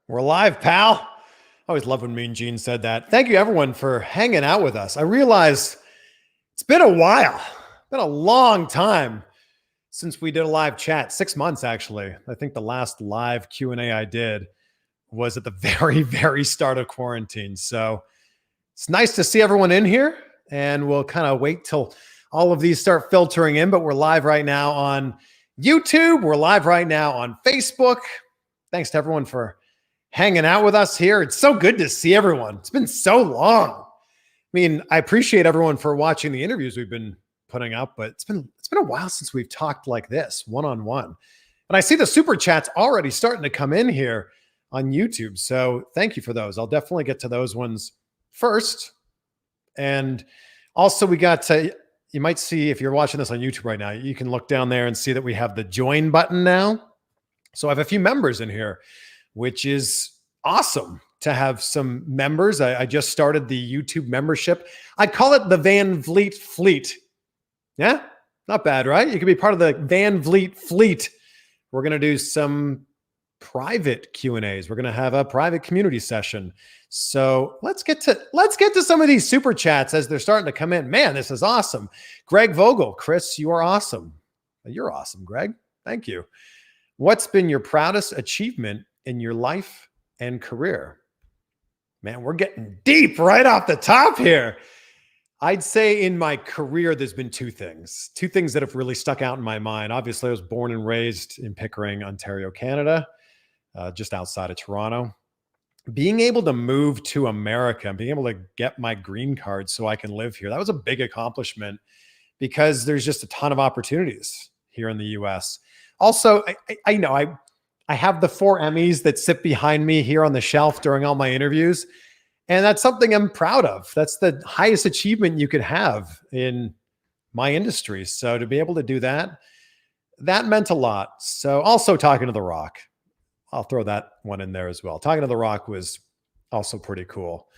We're live, pal. I always love when Mean Gene said that. Thank you, everyone, for hanging out with us. I realize it's been a while, been a long time since we did a live chat. 6 months, actually. I think the last live Q&A I did was at the very, very start of quarantine. So it's nice to see everyone in here, and we'll kind of wait till all of these start filtering in. But we're live right now on YouTube. We're live right now on Facebook. Thanks to everyone for hanging out with us here. It's so good to see everyone. It's been so long. I mean, I appreciate everyone for watching the interviews we've been putting up, but it's been a while since we've talked like this, one-on-one. And I see the super chats already starting to come in here on YouTube. So thank you for those. I'll definitely get to those ones first. And also we got to, you might see if you're watching this on YouTube right now, you can look down there and see that we have the join button now. So I have a few members in here, which is awesome to have some members. I just started the YouTube membership. I call it the Van Vliet Fleet. Yeah, not bad, right? You can be part of the Van Vliet Fleet. We're going to do some private Q&As. We're going to have a private community session. So let's get to some of these super chats as they're starting to come in. Man, this is awesome. Greg Vogel, Chris, you are awesome. You're awesome, Greg. Thank you. What's been your proudest achievement in your life and career? Man, we're getting deep right off the top here. I'd say in my career, there's been two things that have really stuck out in my mind. Obviously, I was born and raised in Pickering, Ontario, Canada, just outside of Toronto. Being able to move to America and being able to get my green card so I can live here, that was a big accomplishment because there's just a ton of opportunities here in the US. Also, I have the 4 Emmys that sit behind me here on the shelf during all my interviews. And that's something I'm proud of. That's the highest achievement you could have in my industry. So to be able to do that, that meant a lot. So also talking to The Rock, I'll throw that one in there as well. Talking to The Rock was also pretty cool.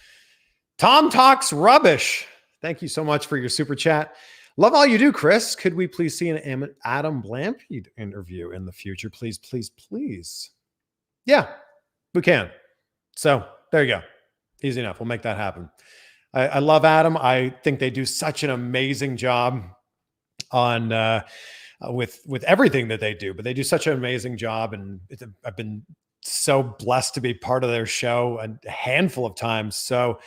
Tom Talks Rubbish. Thank you so much for your super chat. Love all you do, Chris. Could we please see an Adam Blampied interview in the future? Please, please, please. Yeah, we can. So there you go. Easy enough. We'll make that happen. I love Adam. I think they do such an amazing job on with everything that they do, but they do such an amazing job. And I've been so blessed to be part of their show a handful of times. So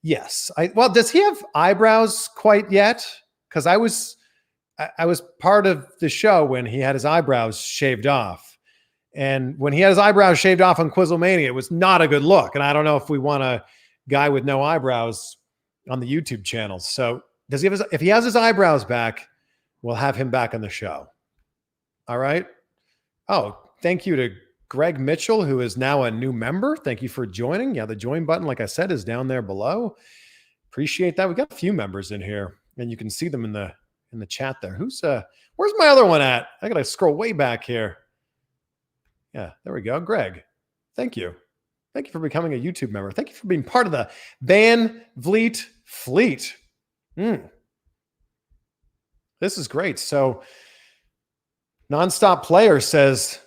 yes. Well, does he have eyebrows quite yet? Because I was part of the show when he had his eyebrows shaved off. And when he had his eyebrows shaved off on Quizzlemania, it was not a good look. And I don't know if we want a guy with no eyebrows on the YouTube channel. So does he have if he has his eyebrows back, we'll have him back on the show. All right. Oh, thank you to Greg Mitchell, who is now a new member. Thank you for joining. Yeah, the join button, like I said, is down there below. Appreciate that. We got a few members in here. And you can see them in the chat there. Where's my other one at? I got to scroll way back here. Yeah, there we go. Greg, thank you. Thank you for becoming a YouTube member. Thank you for being part of the Van Vliet Fleet. This is great. So Nonstop Player says,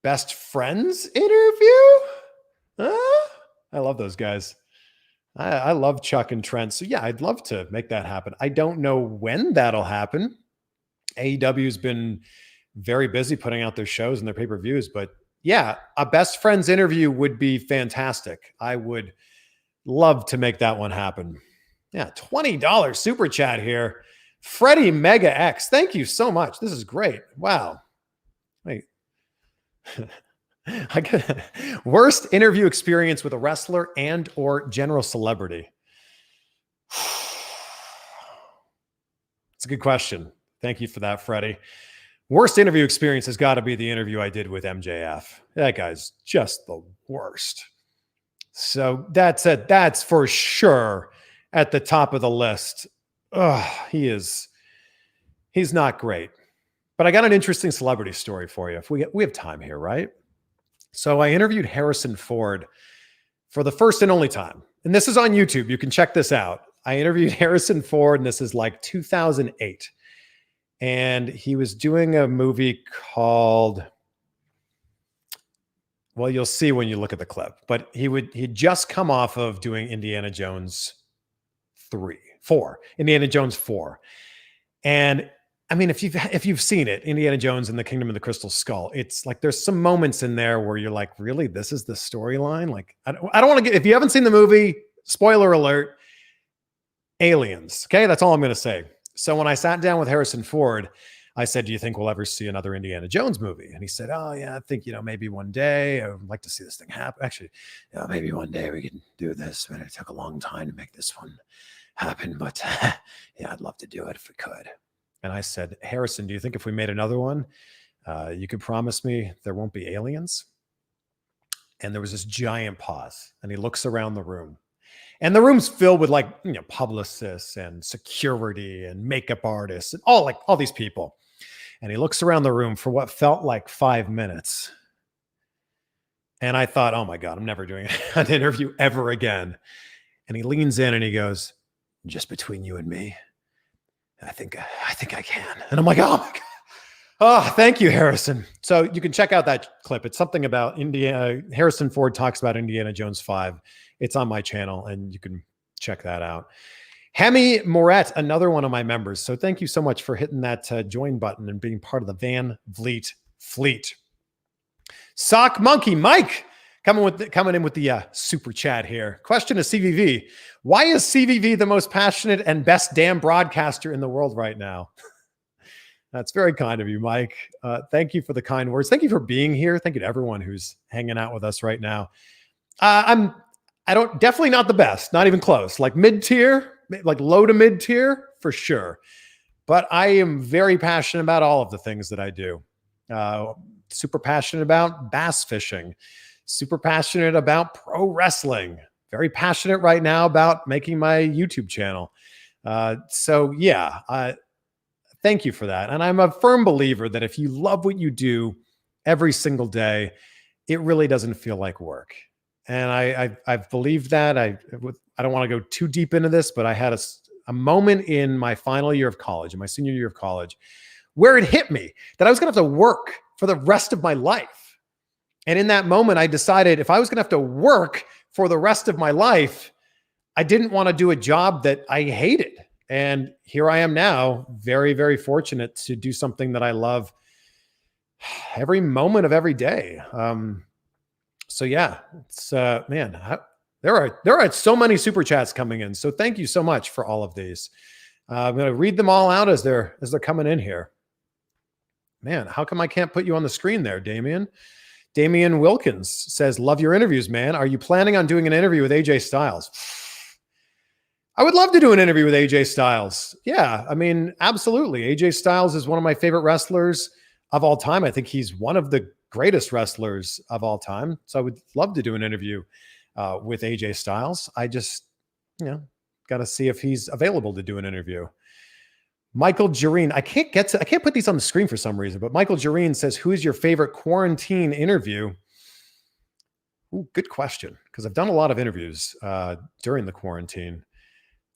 best friends interview? I love those guys. I love Chuck and Trent. So yeah, I'd love to make that happen. I don't know when that'll happen. AEW's been very busy putting out their shows and their pay-per-views, but yeah, a best friends interview would be fantastic. I would love to make that one happen. Yeah, $20 super chat here. Freddie Mega X. Thank you so much. This is great. Wow. Wait. I got worst interview experience with a wrestler and or general celebrity. It's a good question. Thank you for that, Freddie. Worst interview experience has got to be the interview I did with MJF. That guy's just the worst. So that's it. That's for sure at the top of the list. He's not great. But I got an interesting celebrity story for you. If we have time here, right? So I interviewed Harrison Ford for the first and only time. And this is on YouTube. You can check this out. I interviewed Harrison Ford, and this is like 2008. And he was doing a movie called Well, you'll see when you look at the clip, but he'd just come off of doing Indiana Jones 4, Indiana Jones 4. And I mean, if you've seen it, Indiana Jones and the Kingdom of the Crystal Skull, it's like there's some moments in there where you're like, really, this is the storyline? Like, I don't want to get, if you haven't seen the movie, spoiler alert, aliens. Okay, that's all I'm going to say. So when I sat down with Harrison Ford, I said, do you think we'll ever see another Indiana Jones movie? And he said, oh, yeah, I think, maybe one day I would like to see this thing happen. Actually, maybe one day we can do this, but it took a long time to make this one happen. But yeah, I'd love to do it if we could. And I said, Harrison, do you think if we made another one, you could promise me there won't be aliens? And there was this giant pause, and he looks around the room. And the room's filled with publicists and security and makeup artists and all these people. And he looks around the room for what felt like 5 minutes. And I thought, oh my God, I'm never doing an interview ever again. And he leans in and he goes, just between you and me, I think I can. And I'm like, oh my God. Oh, thank you, Harrison. So you can check out that clip. It's something about Harrison Ford talks about Indiana Jones 5. It's on my channel, and you can check that out. Hemi Moret, another one of my members. So thank you so much for hitting that join button and being part of the Van Vliet fleet. Sock Monkey Mike coming in with the super chat here. Question to CVV: why is CVV the most passionate and best damn broadcaster in the world right now? That's very kind of you, Mike. Thank you for the kind words. Thank you for being here. Thank you to everyone who's hanging out with us right now. Definitely not the best, not even close. Like mid-tier, like low to mid-tier for sure. But I am very passionate about all of the things that I do. Super passionate about bass fishing. Super passionate about pro wrestling. Very passionate right now about making my YouTube channel. So yeah, thank you for that. And I'm a firm believer that if you love what you do every single day, it really doesn't feel like work. And I've believed that. I don't want to go too deep into this, but I had a moment in my final year of college, in my senior year of college, where it hit me that I was going to have to work for the rest of my life. And in that moment, I decided if I was going to have to work for the rest of my life, I didn't want to do a job that I hated. And here I am now, very, very fortunate to do something that I love every moment of every day. So yeah, it's man, there are so many super chats coming in. So thank you so much for all of these. I'm going to read them all out as they're coming in here. Man, how come I can't put you on the screen there, Damien? Damian Wilkins says, love your interviews, man. Are you planning on doing an interview with AJ Styles? I would love to do an interview with AJ Styles. Yeah, I mean, absolutely. AJ Styles is one of my favorite wrestlers of all time. I think he's one of the greatest wrestlers of all time. So I would love to do an interview with AJ Styles. I just, got to see if he's available to do an interview. Michael Jareen, I can't put these on the screen for some reason, but Michael Jareen says, who is your favorite quarantine interview? Ooh, good question, because I've done a lot of interviews during the quarantine.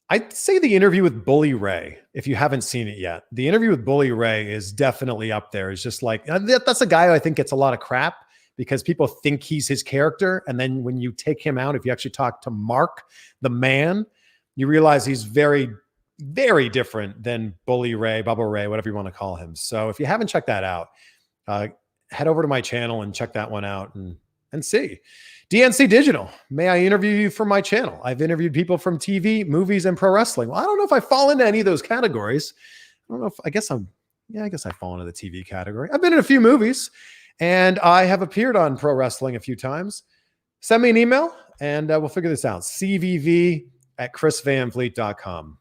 I'd say the interview with Bully Ray, if you haven't seen it yet. The interview with Bully Ray is definitely up there. It's just like, that's a guy who I think gets a lot of crap because people think he's his character. And then when you take him out, if you actually talk to Mark, the man, you realize he's very, very different than Bully Ray, Bubba Ray, whatever you want to call him. So if you haven't checked that out, head over to my channel and check that one out and see. DNC Digital, may I interview you for my channel? I've interviewed people from TV, movies, and pro wrestling. Well, I don't know if I fall into any of those categories. I guess I fall into the TV category. I've been in a few movies, and I have appeared on pro wrestling a few times. Send me an email, and we'll figure this out. cvv@chrisvanvliet.com.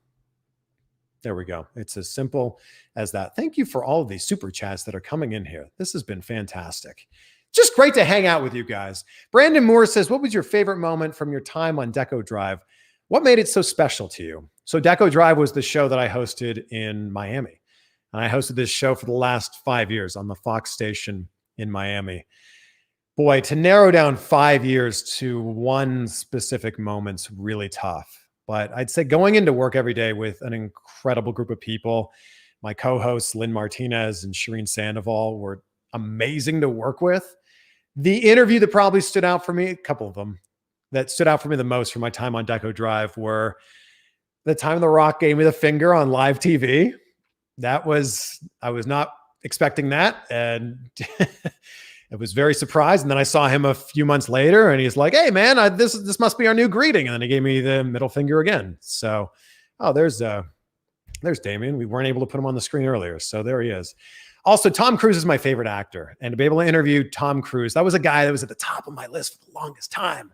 There we go. It's as simple as that. Thank you for all of these super chats that are coming in here. This has been fantastic. Just great to hang out with you guys. Brandon Moore says, what was your favorite moment from your time on Deco Drive? What made it so special to you? So Deco Drive was the show that I hosted in Miami. And I hosted this show for the last 5 years on the Fox station in Miami. Boy, to narrow down 5 years to one specific moment's really tough. But I'd say going into work every day with an incredible group of people, my co-hosts, Lynn Martinez and Shireen Sandoval, were amazing to work with. The interview that probably stood out for me, a couple of them that stood out for me the most for my time on Deco Drive were the time The Rock gave me the finger on live TV. I was not expecting that. And I was very surprised. And then I saw him a few months later and he's like, hey man, this must be our new greeting. And then he gave me the middle finger again. So, there's Damien. We weren't able to put him on the screen earlier. So there he is. Also, Tom Cruise is my favorite actor. And to be able to interview Tom Cruise, that was a guy that was at the top of my list for the longest time.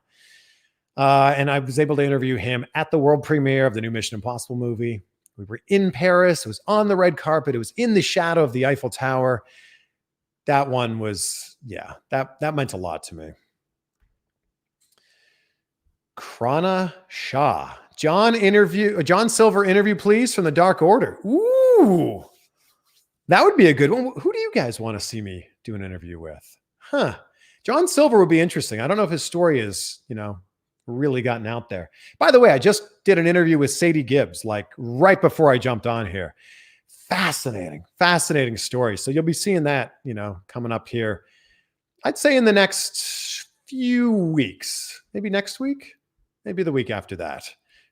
And I was able to interview him at the world premiere of the new Mission Impossible movie. We were in Paris. It was on the red carpet. It was in the shadow of the Eiffel Tower. That one was, that meant a lot to me. Krana Shah. John Silver interview, please, from the Dark Order. Ooh, that would be a good one. Who do you guys want to see me do an interview with? John Silver would be interesting. I don't know if his story is, really gotten out there. By the way, I just did an interview with Sadie Gibbs, like right before I jumped on here. Fascinating story. So you'll be seeing that, coming up here. I'd say in the next few weeks, maybe next week, maybe the week after that.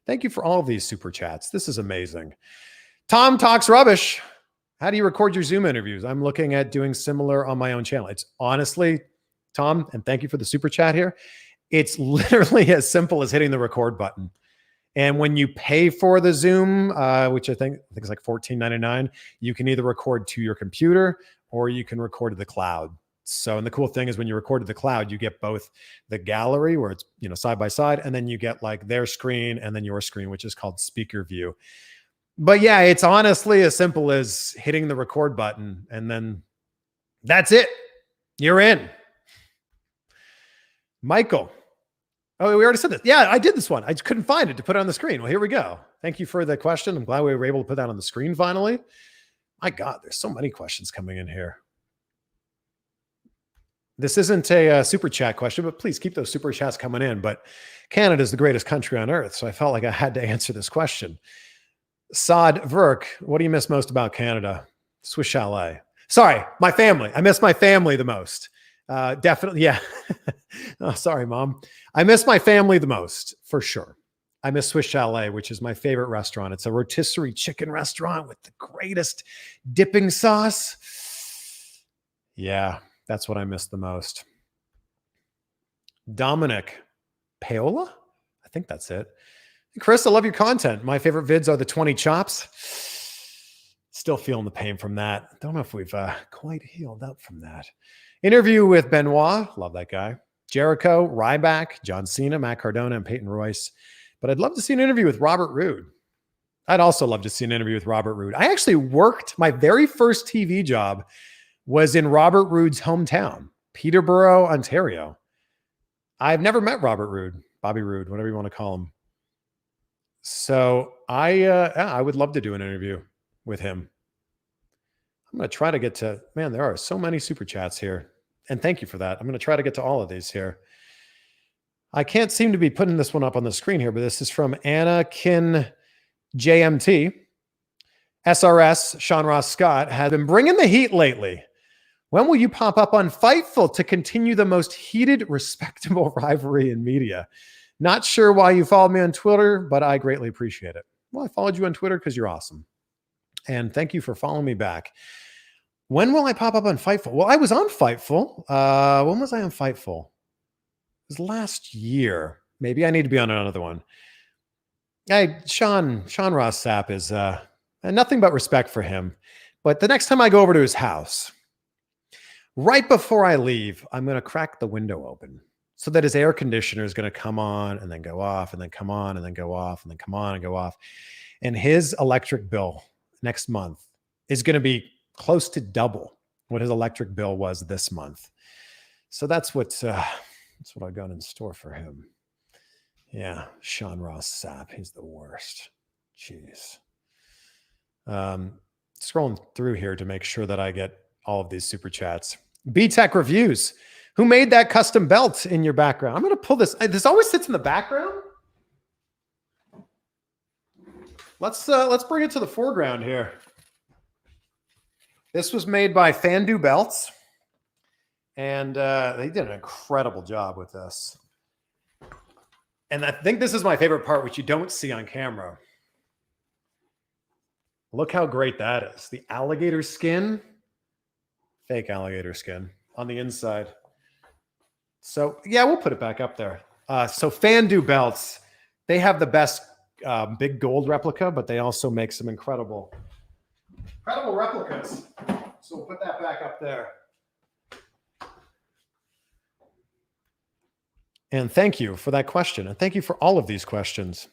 Thank you for all of these super chats. This is amazing. Tom Talks Rubbish. How do you record your Zoom interviews? I'm looking at doing similar on my own channel. It's honestly, Tom, and thank you for the super chat here. It's literally as simple as hitting the record button. And when you pay for the Zoom, which I think is like $14.99, you can either record to your computer or you can record to the cloud. So, and the cool thing is when you record to the cloud, you get both the gallery where it's, side by side, and then you get like their screen and then your screen, which is called speaker view. But yeah, it's honestly as simple as hitting the record button and then that's it. You're in. Michael. Oh, we already said this. Yeah, I did this one. I just couldn't find it to put on the screen. Well, here we go. Thank you for the question. I'm glad we were able to put that on the screen finally. My God, there's so many questions coming in here. This isn't a super chat question, but please keep those super chats coming in. But Canada is the greatest country on earth, so I felt like I had to answer this question. Saad Verk, what do you miss most about Canada? Swiss Chalet. Sorry, my family. I miss my family the most. Definitely, yeah. Oh, sorry, Mom. I miss my family the most, for sure. I miss Swiss Chalet, which is my favorite restaurant. It's a rotisserie chicken restaurant with the greatest dipping sauce. Yeah, that's what I miss the most. Dominic Paola? I think that's it. Chris, I love your content. My favorite vids are the 20 chops. Still feeling the pain from that. Don't know if we've quite healed up from that. Interview with Benoit. Love that guy. Jericho, Ryback, John Cena, Matt Cardona, and Peyton Royce. But I'd love to see an interview with Robert Roode. I'd also love to see an interview with Robert Roode. I actually worked, my very first TV job was in Robert Roode's hometown, Peterborough, Ontario. I've never met Robert Roode, Bobby Roode, whatever you want to call him. So I would love to do an interview with him. I'm going to try to get to, man, there are so many super chats here. And thank you for that. I'm going to try to get to all of these here. I can't seem to be putting this one up on the screen here, but this is from Anakin JMT. SRS, Sean Ross Scott, has been bringing the heat lately. When will you pop up on Fightful to continue the most heated, respectable rivalry in media? Not sure why you followed me on Twitter, but I greatly appreciate it. Well, I followed you on Twitter because you're awesome. And thank you for following me back. When will I pop up on Fightful? Well, I was on Fightful. When was I on Fightful? It was last year. Maybe I need to be on another one. Sean Ross Sapp is nothing but respect for him. But the next time I go over to his house, right before I leave, I'm going to crack the window open so that his air conditioner is going to come on and then go off and then come on and then go off and then come on and go off. And his electric bill next month is going to be close to double what his electric bill was this month. So that's what I got in store for him. Yeah, Sean Ross Sapp, he's the worst. Jeez. Scrolling through here to make sure that I get all of these super chats. B-Tech Reviews. Who made that custom belt in your background? I'm going to pull this. This always sits in the background. Let's bring it to the foreground here. This was made by Fandu Belts. And they did an incredible job with this. And I think this is my favorite part, which you don't see on camera. Look how great that is. The alligator skin, fake alligator skin on the inside. So yeah, we'll put it back up there. So Fandu belts, they have the best big gold replica, but they also make some incredible replicas. So we'll put that back up there. And thank you for that question. And thank you for all of these questions.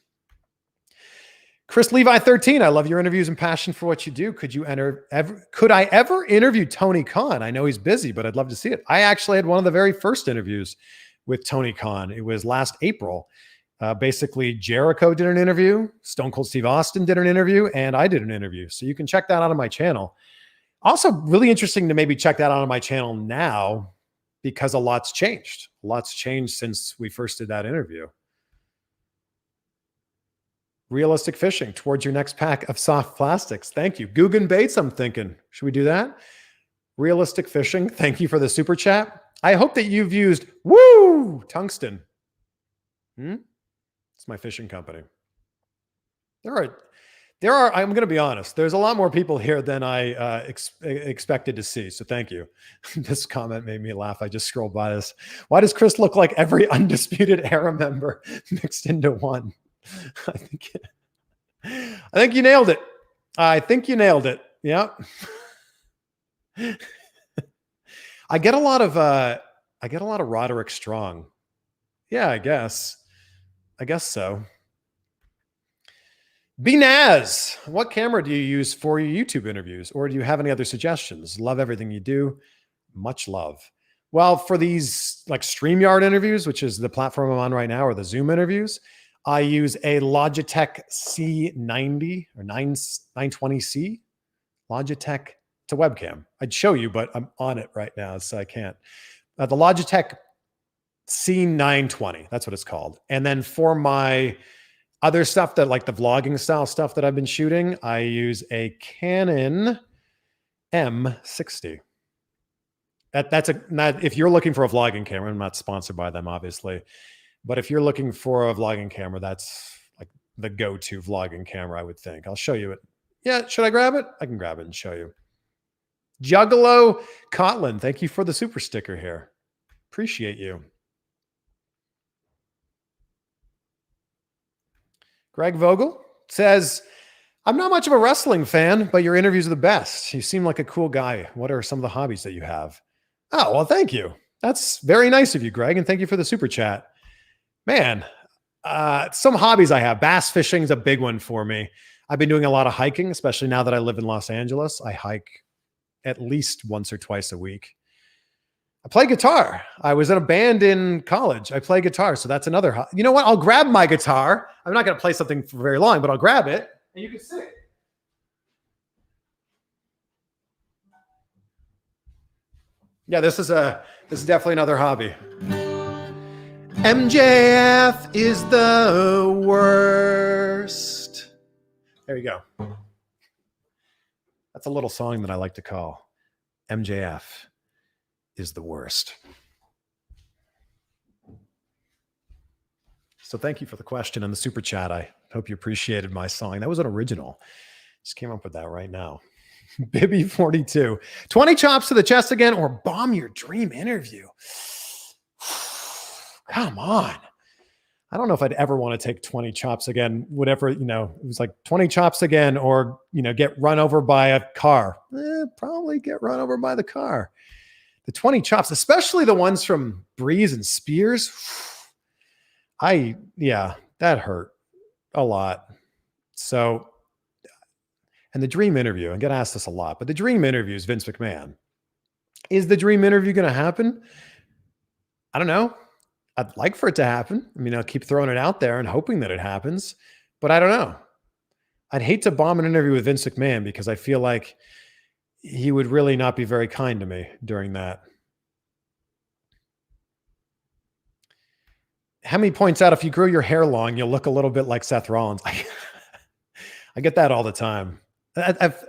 Chris Levi 13, I love your interviews and passion for what you do. Could I ever interview Tony Kahn? I know he's busy, but I'd love to see it. I actually had one of the very first interviews with Tony Kahn. It was last April. Basically, Jericho did an interview, Stone Cold Steve Austin did an interview, and I did an interview. So you can check that out on my channel. Also, really interesting to maybe check that out on my channel now, because a lot's changed. A lot's changed since we first did that interview. Realistic fishing towards your next pack of soft plastics. Thank you. Guggen Baits, I'm thinking. Should we do that? Realistic fishing. Thank you for the super chat. I hope that you've used tungsten. It's my fishing company. There are, I'm going to be honest, there's a lot more people here than I expected to see. So thank you. This comment made me laugh. I just scrolled by this. Why does Chris look like every Undisputed Era member mixed into one? I think you nailed it. I think you nailed it. Yeah. I get a lot of Roderick Strong. Yeah, I guess so. B-Naz, what camera do you use for your YouTube interviews? Or do you have any other suggestions? Love everything you do. Much love. Well, for these like StreamYard interviews, which is the platform I'm on right now, or the Zoom interviews, I use a Logitech C90 or 920C. Logitech, it's a webcam. I'd show you, but I'm on it right now, so I can't. The Logitech C920, that's what it's called. And then for my other stuff, that like the vlogging style stuff that I've been shooting, I use a Canon M60. If you're looking for a vlogging camera, I'm not sponsored by them, obviously, but if you're looking for a vlogging camera, that's like the go-to vlogging camera, I would think. I'll show you it. Yeah, should I grab it? I can grab it and show you. Juggalo Kotlin, thank you for the super sticker here. Appreciate you. Greg Vogel says, I'm not much of a wrestling fan, but your interviews are the best. You seem like a cool guy. What are some of the hobbies that you have? Oh, well, thank you. That's very nice of you, Greg. And thank you for the super chat. Man, some hobbies I have. Bass fishing is a big one for me. I've been doing a lot of hiking, especially now that I live in Los Angeles. I hike at least once or twice a week. I play guitar. I was in a band in college. I play guitar. So that's another. You know what? I'll grab my guitar. I'm not going to play something for very long, but I'll grab it and you can sing. Yeah, this is definitely another hobby. MJF is the worst. There you go. That's a little song that I like to call MJF is the worst. So thank you for the question and the super chat. I hope you appreciated my song. That was an original. Just came up with that right now. Bibby 42. 20 chops to the chest again or bomb your dream interview. Come on. I don't know if I'd ever want to take 20 chops again. Whatever, it was like 20 chops again or, get run over by a car. Probably get run over by the car. The 20 chops, especially the ones from Breeze and Spears. That hurt a lot. So, and the dream interview, I'm going to ask this a lot, but the dream interview is Vince McMahon. Is the dream interview going to happen? I don't know. I'd like for it to happen. I mean, I'll keep throwing it out there and hoping that it happens, but I don't know. I'd hate to bomb an interview with Vince McMahon because I feel like he would really not be very kind to me during that. Hemi points out, if you grow your hair long, you'll look a little bit like Seth Rollins. I get that all the time.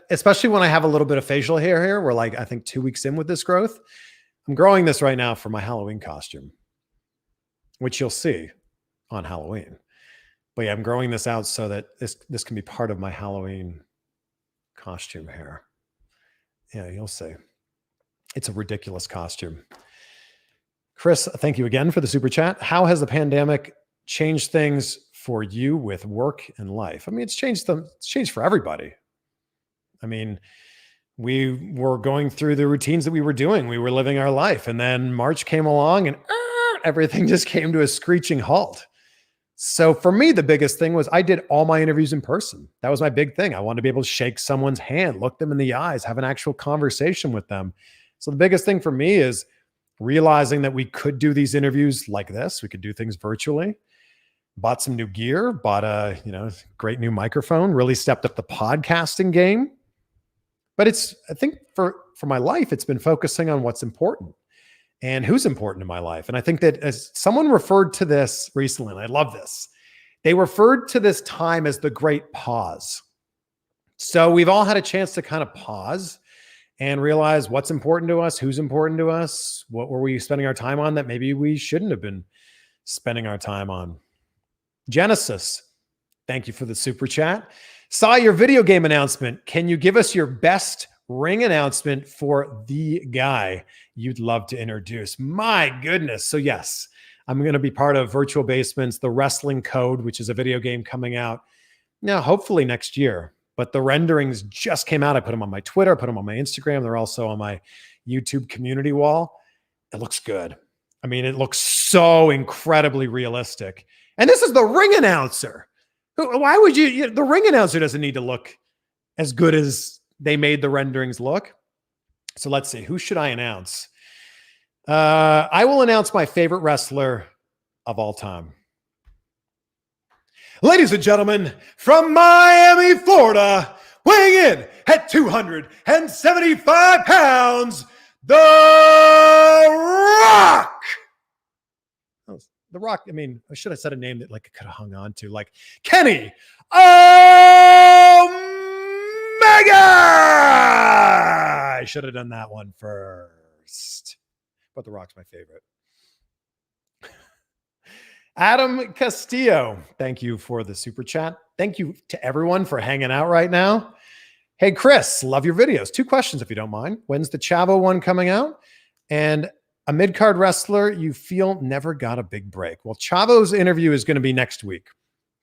Especially when I have a little bit of facial hair here. We're like, I think 2 weeks in with this growth. I'm growing this right now for my Halloween costume, which you'll see on Halloween. But yeah, I'm growing this out so that this can be part of my Halloween costume hair. Yeah, you'll see. It's a ridiculous costume. Chris, thank you again for the super chat. How has the pandemic changed things for you with work and life? I mean, it's changed for everybody. I mean, we were going through the routines that we were doing. We were living our life. And then March came along and everything just came to a screeching halt. So for me, the biggest thing was I did all my interviews in person. That was my big thing. I wanted to be able to shake someone's hand, look them in the eyes, have an actual conversation with them. So the biggest thing for me is realizing that we could do these interviews like this. We could do things virtually. Bought some new gear, bought a great new microphone, really stepped up the podcasting game. But I think for my life, it's been focusing on what's important and who's important in my life. And I think that as someone referred to this recently, and I love this, they referred to this time as the great pause. So we've all had a chance to kind of pause and realize what's important to us, who's important to us, what were we spending our time on that maybe we shouldn't have been spending our time on. Genesis, thank you for the super chat. Saw your video game announcement. Can you give us your best ring announcement for the guy you'd love to introduce? My goodness. So yes, I'm going to be part of Virtual Basement's The Wrestling Code, which is a video game coming out now, hopefully next year. But the renderings just came out. I put them on my Twitter, I put them on my Instagram. They're also on my YouTube community wall. It looks good. I mean, it looks so incredibly realistic. And this is the ring announcer. Why would the ring announcer doesn't need to look as good as they made the renderings look. So let's see. Who should I announce? I will announce my favorite wrestler of all time. Ladies and gentlemen, from Miami, Florida, weighing in at 275 pounds, The Rock. The Rock, I mean, I should have said a name that like I could have hung on to, like Kenny Omega. I should have done that one first. But The Rock's my favorite. Adam Castillo, thank you for the super chat. Thank you to everyone for hanging out right now. Hey, Chris, love your videos. 2 questions, if you don't mind. When's the Chavo one coming out? And a mid-card wrestler you feel never got a big break. Well, Chavo's interview is going to be next week.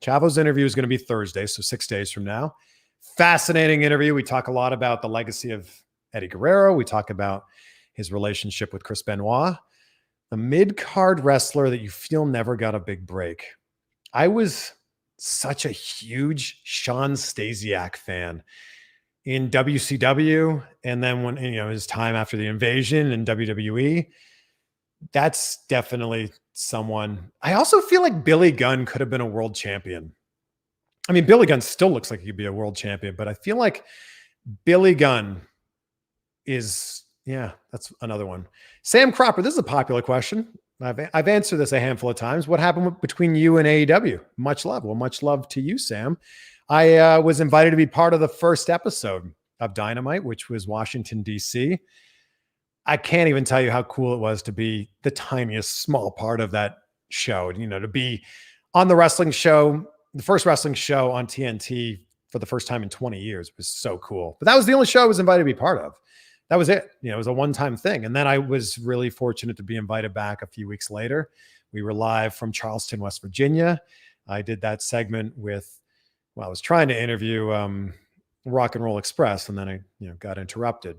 Chavo's interview is going to be Thursday, so 6 days from now. Fascinating interview. We talk a lot about the legacy of Eddie Guerrero. We talk about his relationship with Chris Benoit. The mid-card wrestler that you feel never got a big break. I was such a huge Sean Stasiak fan in WCW, and then when his time after the invasion in WWE. That's definitely someone. I also feel like Billy Gunn could have been a world champion. I mean, Billy Gunn still looks like he could be a world champion, but I feel like Billy Gunn is, that's another one. Sam Cropper, this is a popular question. I've answered this a handful of times. What happened between you and AEW? Much love. Well, much love to you, Sam. I was invited to be part of the first episode of Dynamite, which was Washington, D.C. I can't even tell you how cool it was to be the tiniest small part of that show, to be on the wrestling show, the first wrestling show on TNT for the first time in 20 years was so cool. But that was the only show I was invited to be part of. That was it. It was a one-time thing. And then I was really fortunate to be invited back a few weeks later. We were live from Charleston, West Virginia. I did that segment I was trying to interview Rock and Roll Express, and then I got interrupted.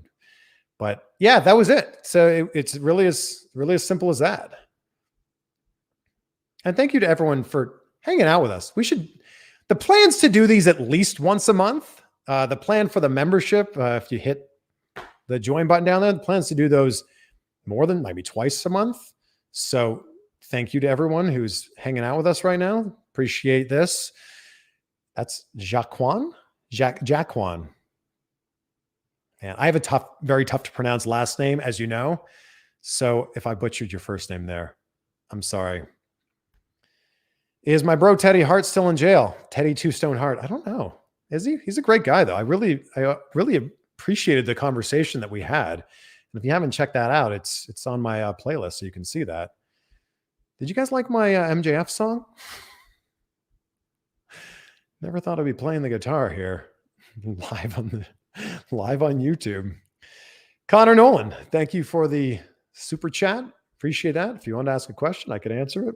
But yeah, that was it. So it's really as simple as that. And thank you to everyone for hanging out with us. The plan's to do these at least once a month. The plan for the membership, if you hit the join button down there, the plan's to do those more than maybe twice a month. So thank you to everyone who's hanging out with us right now. Appreciate this. That's Jaquan. And I have a very tough to pronounce last name, as you know. So if I butchered your first name there, I'm sorry. Is my bro Teddy Hart still in jail? Teddy Two Stone Hart. I don't know. Is he? He's a great guy, though. I really appreciated the conversation that we had. And if you haven't checked that out, it's on my playlist, so you can see that. Did you guys like my MJF song? Never thought I'd be playing the guitar here live on YouTube. Connor Nolan, thank you for the super chat. Appreciate that. If you want to ask a question, I could answer it.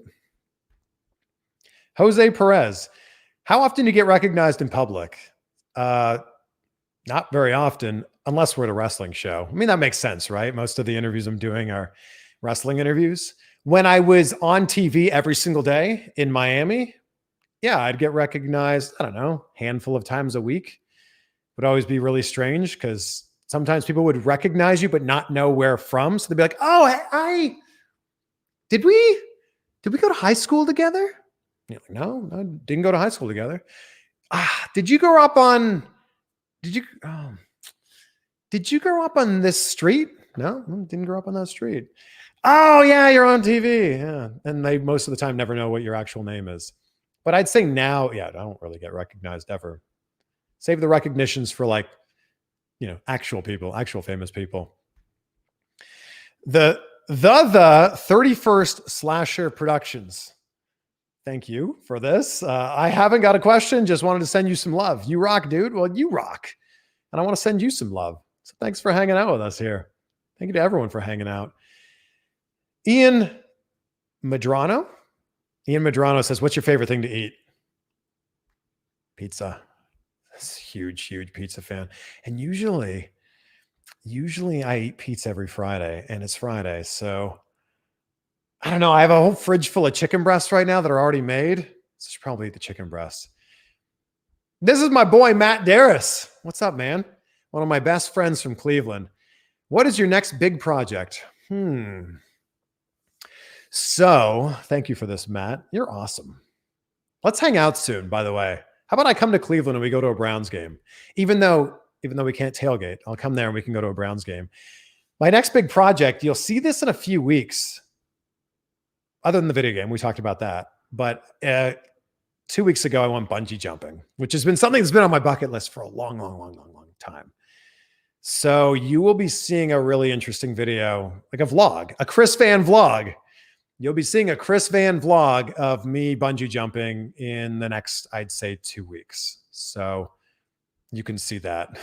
Jose Perez, how often do you get recognized in public? Not very often, unless we're at a wrestling show. I mean, that makes sense, right? Most of the interviews I'm doing are wrestling interviews. When I was on TV every single day in Miami, yeah, I'd get recognized, I don't know, handful of times a week. Would always be really strange because sometimes people would recognize you but not know where from. So they'd be like, oh, did we go to high school together? And you're like, no, I didn't go to high school together. Did you grow up on this street? No, didn't grow up on that street. Oh yeah, you're on TV. Yeah. And they most of the time never know what your actual name is. But I'd say now, yeah, I don't really get recognized ever. Save the recognitions for actual people, actual famous people. The 31st Slasher Productions. Thank you for this. I haven't got a question. Just wanted to send you some love. You rock, dude. Well, you rock. And I want to send you some love. So thanks for hanging out with us here. Thank you to everyone for hanging out. Ian Madrano says, what's your favorite thing to eat? Pizza. That's a huge pizza fan. And usually I eat pizza every Friday, and it's Friday. So I don't know. I have a whole fridge full of chicken breasts right now that are already made. So I should probably eat the chicken breasts. This is my boy, Matt Darris. What's up, man? One of my best friends from Cleveland. What is your next big project? So thank you for this, Matt. You're awesome. Let's hang out soon, by the way. How about I come to Cleveland and we go to a Browns game? Even though we can't tailgate, I'll come there and we can go to a Browns game. My next big project, you'll see this in a few weeks. Other than the video game, we talked about that. But 2 weeks ago, I went bungee jumping, which has been something that's been on my bucket list for a long time. So you will be seeing a really interesting video, like a vlog, a Chris Van vlog. You'll be seeing a Chris Van vlog of me bungee jumping in the next, I'd say, 2 weeks. So you can see that.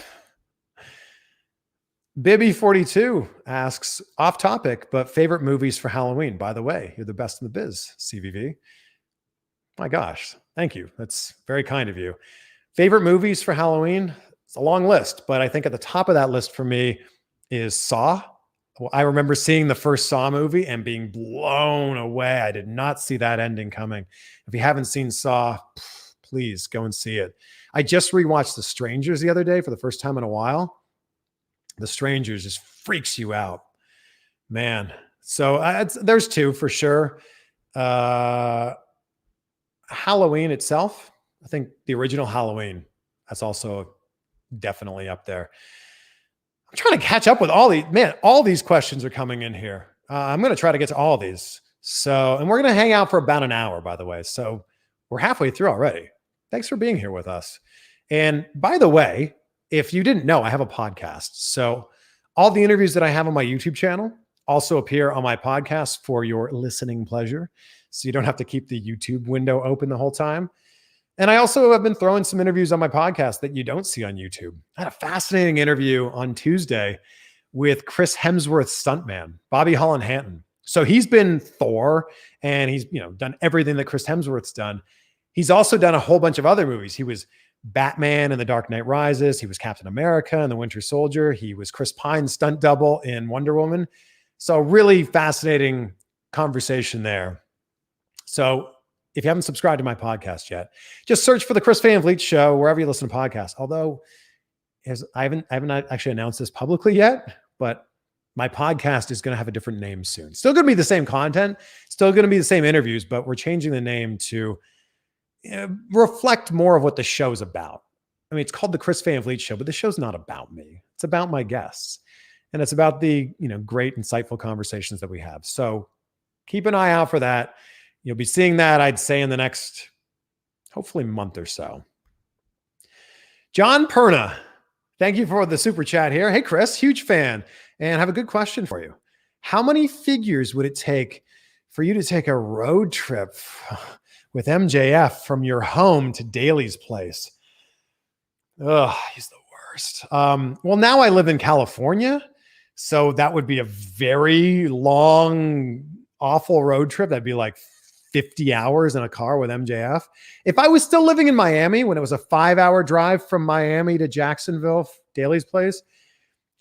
Bibby42 asks, off topic, but favorite movies for Halloween. By the way, you're the best in the biz, CVV. My gosh, thank you. That's very kind of you. Favorite movies for Halloween? It's a long list, but I think at the top of that list for me is Saw. Well, I remember seeing the first Saw movie and being blown away. I did not see that ending coming. If you haven't seen Saw, please go and see it. I just rewatched The Strangers the other day for the first time in a while. The Strangers just freaks you out, man. So there's two for sure. Halloween itself, I think the original Halloween, that's also definitely up there. I'm trying to catch up with all these, man, all these questions are coming in here. I'm going to try to get to all of these. So, and we're going to hang out for about an hour, by the way. So we're halfway through already. Thanks for being here with us. And by the way, if you didn't know, I have a podcast. So all the interviews that I have on my YouTube channel also appear on my podcast for your listening pleasure. So you don't have to keep the YouTube window open the whole time. And I also have been throwing some interviews on my podcast that you don't see on YouTube. I had a fascinating interview on Tuesday with Chris Hemsworth's stuntman, Bobby Holland-Hanton. So he's been Thor and he's, done everything that Chris Hemsworth's done. He's also done a whole bunch of other movies. He was Batman in The Dark Knight Rises. He was Captain America in The Winter Soldier. He was Chris Pine's stunt double in Wonder Woman. So really fascinating conversation there. So if you haven't subscribed to my podcast yet, just search for the Chris Van Vliet Show wherever you listen to podcasts. Although I haven't actually announced this publicly yet, but my podcast is going to have a different name soon. Still going to be the same content, still going to be the same interviews, but we're changing the name to reflect more of what the show's about. I mean, it's called the Chris Van Vliet Show, but the show's not about me. It's about my guests. And it's about the, great, insightful conversations that we have. So keep an eye out for that. You'll be seeing that, I'd say, in the next, hopefully, month or so. John Perna, thank you for the super chat here. Hey, Chris, huge fan. And I have a good question for you. How many figures would it take for you to take a road trip with MJF from your home to Daly's place? Ugh, he's the worst. Well, now I live in California, so that would be a very long, awful road trip. That'd be like 50 hours in a car with MJF. If I was still living in Miami when it was a 5-hour drive from Miami to Jacksonville, Daly's place,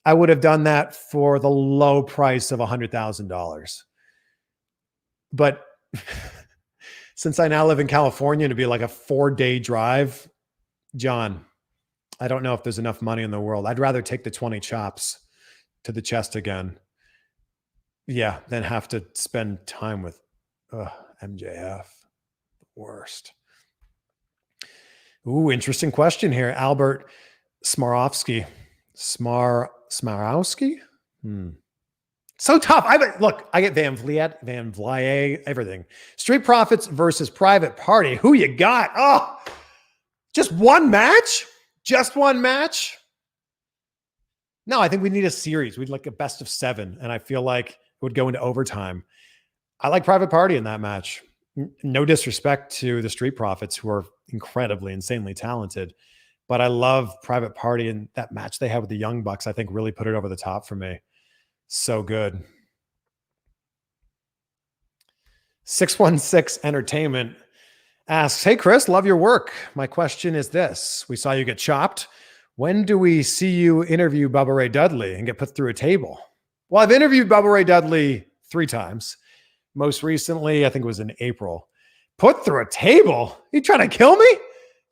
I would have done that for the low price of $100,000. But since I now live in California, to be like a 4-day drive, John, I don't know if there's enough money in the world. I'd rather take the 20 chops to the chest again. Yeah, than have to spend time with MJF. Worst. Ooh, interesting question here. Albert Smarowski. Smarowski? So tough. I get Van Vliet, everything. Street Profits versus Private Party. Who you got? Oh, just one match? Just one match? No, I think we need a series. We'd like a best of 7, and I feel like it would go into overtime. I like Private Party in that match. No disrespect to the Street Profits, who are incredibly, insanely talented, but I love Private Party, and that match they had with the Young Bucks, I think, really put it over the top for me. So good. 616 Entertainment asks, hey, Chris, love your work. My question is this. We saw you get chopped. When do we see you interview Bubba Ray Dudley and get put through a table? Well, I've interviewed Bubba Ray Dudley 3 times. Most recently, I think it was in April. Put through a table? You trying to kill me?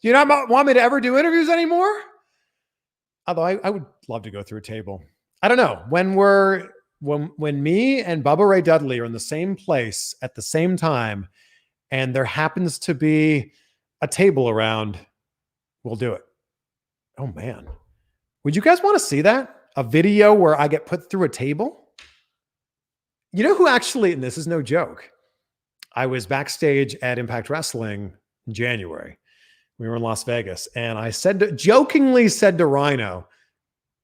Do you not want me to ever do interviews anymore? Although I would love to go through a table. I don't know. When me and Bubba Ray Dudley are in the same place at the same time, and there happens to be a table around, we'll do it. Oh, man. Would you guys want to see that? A video where I get put through a table? You know who actually, and this is no joke, I was backstage at Impact Wrestling in January. We were in Las Vegas, and I jokingly said to Rhino,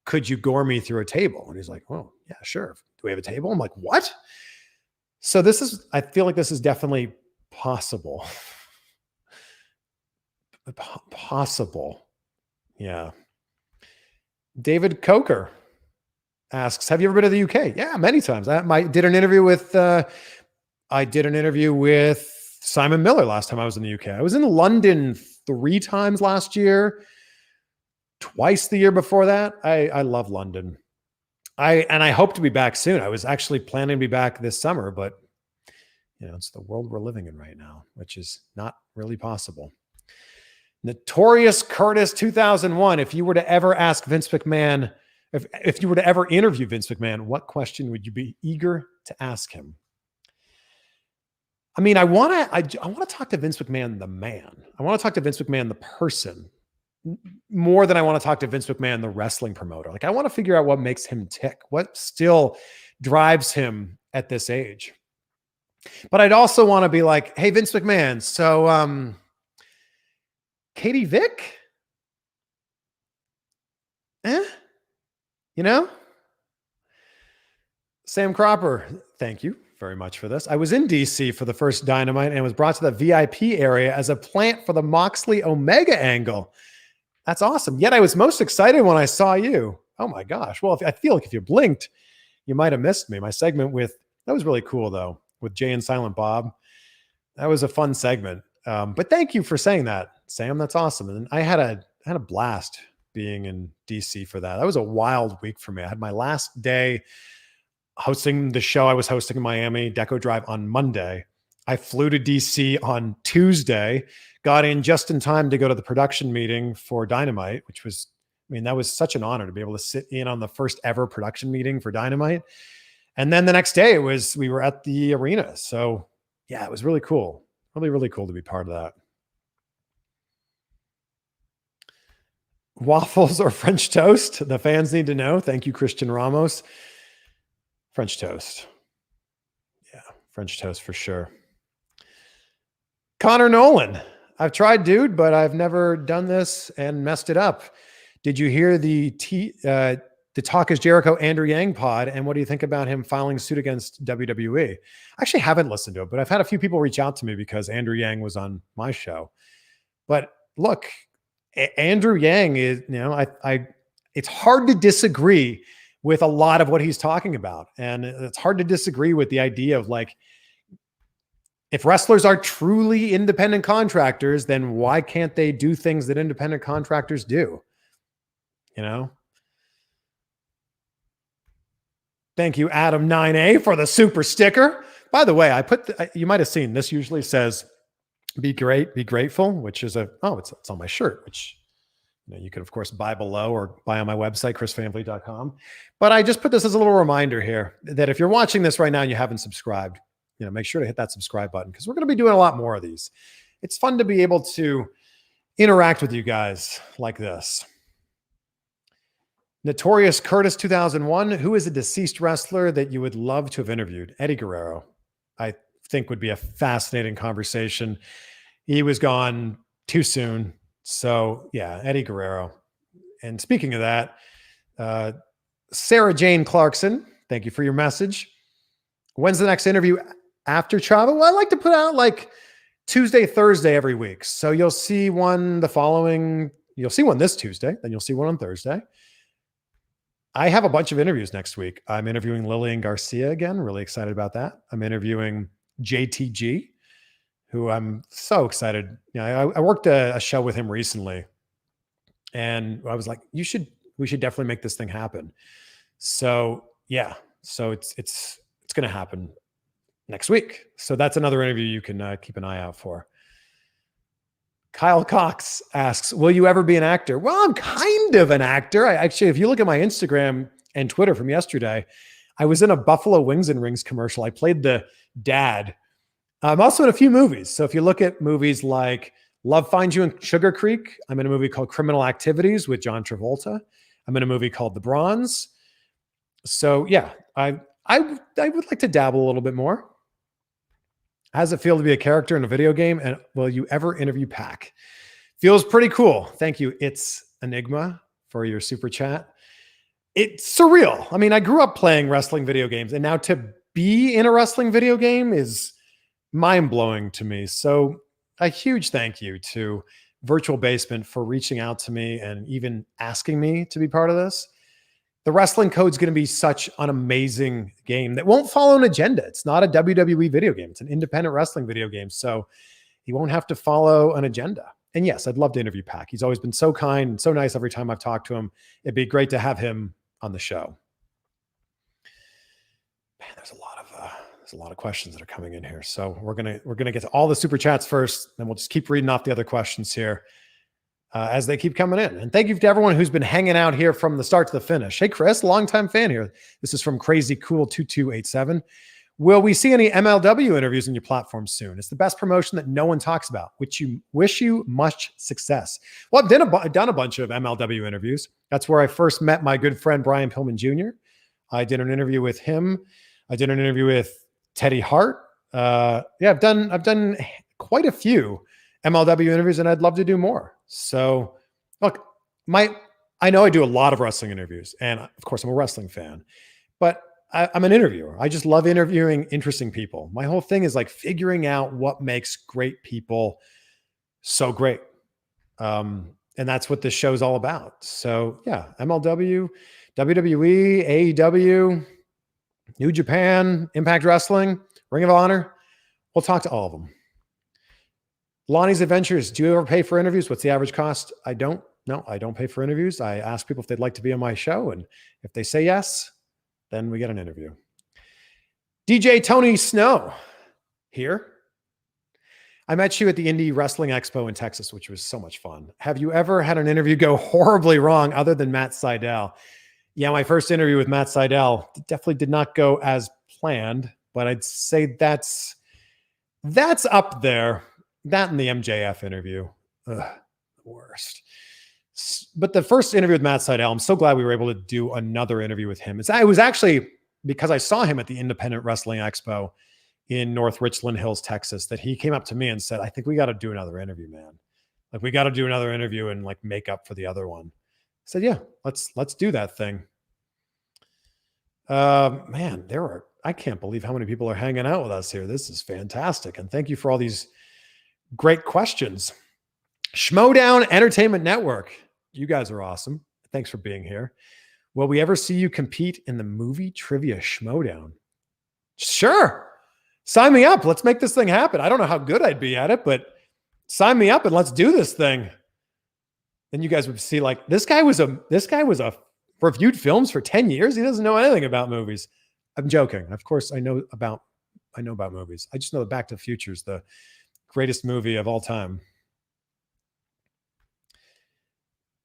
could you gore me through a table? And he's like, oh, yeah, sure. Do we have a table? I'm like, what? So I feel like this is definitely possible. Possible. Yeah. David Coker asks, have you ever been to the UK? Yeah, many times. I did an interview with Simon Miller last time I was in the UK. I was in London 3 times last year, twice the year before that. I love London. I hope to be back soon. I was actually planning to be back this summer, but it's the world we're living in right now, which is not really possible. Notorious Curtis 2001. If you were to ever ask Vince McMahon, if you were to ever interview Vince McMahon, what question would you be eager to ask him? I mean, I want to talk to Vince McMahon, the man. I want to talk to Vince McMahon, the person, more than I want to talk to Vince McMahon, the wrestling promoter. Like, I want to figure out what makes him tick, what still drives him at this age. But I'd also want to be like, hey, Vince McMahon, so Katie Vick? Sam Cropper, thank you very much for this. I was in DC for the first Dynamite and was brought to the VIP area as a plant for the Moxley Omega angle. That's awesome. Yet I was most excited when I saw you. Oh my gosh. Well, I feel like if you blinked, you might have missed me. My segment that was really cool though, with Jay and Silent Bob. That was a fun segment. But thank you for saying that, Sam. That's awesome. And I had a blast being in DC for that. That was a wild week for me. I had my last day hosting the show I was hosting in Miami, Deco Drive, on Monday. I flew to DC on Tuesday, got in just in time to go to the production meeting for Dynamite, which was, that was such an honor to be able to sit in on the first ever production meeting for Dynamite. And then the next day we were at the arena. So yeah, it was really cool. Really, really cool to be part of that. Waffles or French toast? The fans need to know. Thank you, Christian Ramos. French toast. Yeah, French toast for sure. Connor Nolan. I've tried, dude, but I've never done this and messed it up. Did you hear the the Talk is Jericho Andrew Yang pod. And what do you think about him filing suit against WWE? I actually haven't listened to it, but I've had a few people reach out to me because Andrew Yang was on my show. But look, Andrew Yang is, it's hard to disagree with a lot of what he's talking about. And it's hard to disagree with the idea of like, if wrestlers are truly independent contractors, then why can't they do things that independent contractors do? Thank you, Adam 9A, for the super sticker. By the way, you might have seen this usually says, be great, be grateful, which is it's on my shirt, which you can of course buy below or buy on my website, chrisvanvliet.com. But I just put this as a little reminder here that if you're watching this right now and you haven't subscribed, make sure to hit that subscribe button because we're going to be doing a lot more of these. It's fun to be able to interact with you guys like this. Notorious Curtis 2001, who is a deceased wrestler that you would love to have interviewed? Eddie Guerrero, I think would be a fascinating conversation. He was gone too soon. So yeah, Eddie Guerrero. And speaking of that, Sarah Jane Clarkson, thank you for your message. When's the next interview after travel? Well, I like to put out like Tuesday, Thursday every week. So you'll see one you'll see one this Tuesday, then you'll see one on Thursday. I have a bunch of interviews next week. I'm interviewing Lillian Garcia again. Really excited about that. I'm interviewing JTG, who I'm so excited. I worked a show with him recently and I was like, we should definitely make this thing happen. So yeah, so it's going to happen next week. So that's another interview you can keep an eye out for. Kyle Cox asks, will you ever be an actor? Well, I'm kind of an actor. If you look at my Instagram and Twitter from yesterday, I was in a Buffalo Wings and Rings commercial. I played the dad. I'm also in a few movies. So if you look at movies like Love Finds You in Sugar Creek, I'm in a movie called Criminal Activities with John Travolta. I'm in a movie called The Bronze. So yeah, I would like to dabble a little bit more. How does it feel to be a character in a video game? And will you ever interview Pac? Feels pretty cool. Thank you. It's Enigma for your super chat. It's surreal. I mean, I grew up playing wrestling video games, and now to be in a wrestling video game is mind-blowing to me. So a huge thank you to Virtual Basement for reaching out to me and even asking me to be part of this. The Wrestling Code is going to be such an amazing game that won't follow an agenda. It's not a WWE video game. It's an independent wrestling video game. So he won't have to follow an agenda. And yes, I'd love to interview Pac. He's always been so kind and so nice every time I've talked to him. It'd be great to have him on the show. Man, there's a lot of questions that are coming in here. So we're gonna get to all the super chats first, then we'll just keep reading off the other questions here as they keep coming in. And thank you to everyone who's been hanging out here from the start to the finish. Hey, Chris, longtime fan here. This is from Crazy Cool 2287. Will we see any MLW interviews on your platform soon? It's the best promotion that no one talks about, which you wish you much success. Well, I've done a bunch of MLW interviews. That's where I first met my good friend, Brian Pillman Jr. I did an interview with him. I did an interview with Teddy Hart. I've done quite a few MLW interviews, and I'd love to do more. So look, I know I do a lot of wrestling interviews, and of course I'm a wrestling fan, but I'm an interviewer. I just love interviewing interesting people. My whole thing is like figuring out what makes great people so great. And that's what this show is all about. So yeah, MLW, WWE, AEW, New Japan, Impact Wrestling, Ring of Honor. We'll talk to all of them. Lonnie's Adventures. Do you ever pay for interviews? What's the average cost? I don't. No, I don't pay for interviews. I ask people if they'd like to be on my show. And if they say yes, then we get an interview. DJ Tony Snow here. I met you at the Indie Wrestling Expo in Texas, which was so much fun. Have you ever had an interview go horribly wrong other than Matt Sydal? Yeah, my first interview with Matt Sydal definitely did not go as planned, but I'd say that's up there. That and the MJF interview. Ugh, the worst. But the first interview with Matt Sydal, I'm so glad we were able to do another interview with him. It was actually because I saw him at the Independent Wrestling Expo in North Richland Hills, Texas, that he came up to me and said, I think we got to do another interview, man. Like we got to do another interview and like make up for the other one. I said, yeah, let's do that thing. Man, I can't believe how many people are hanging out with us here. This is fantastic. And thank you for all these great questions. Schmodown Entertainment Network. You guys are awesome. Thanks for being here. Will we ever see you compete in the movie trivia Schmodown? Sure. Sign me up. Let's make this thing happen. I don't know how good I'd be at it, but sign me up and let's do this thing. Then you guys would see like this guy was a reviewed films for 10 years. He doesn't know anything about movies. I'm joking. Of course, I know about movies. I just know that Back to the Future is the greatest movie of all time.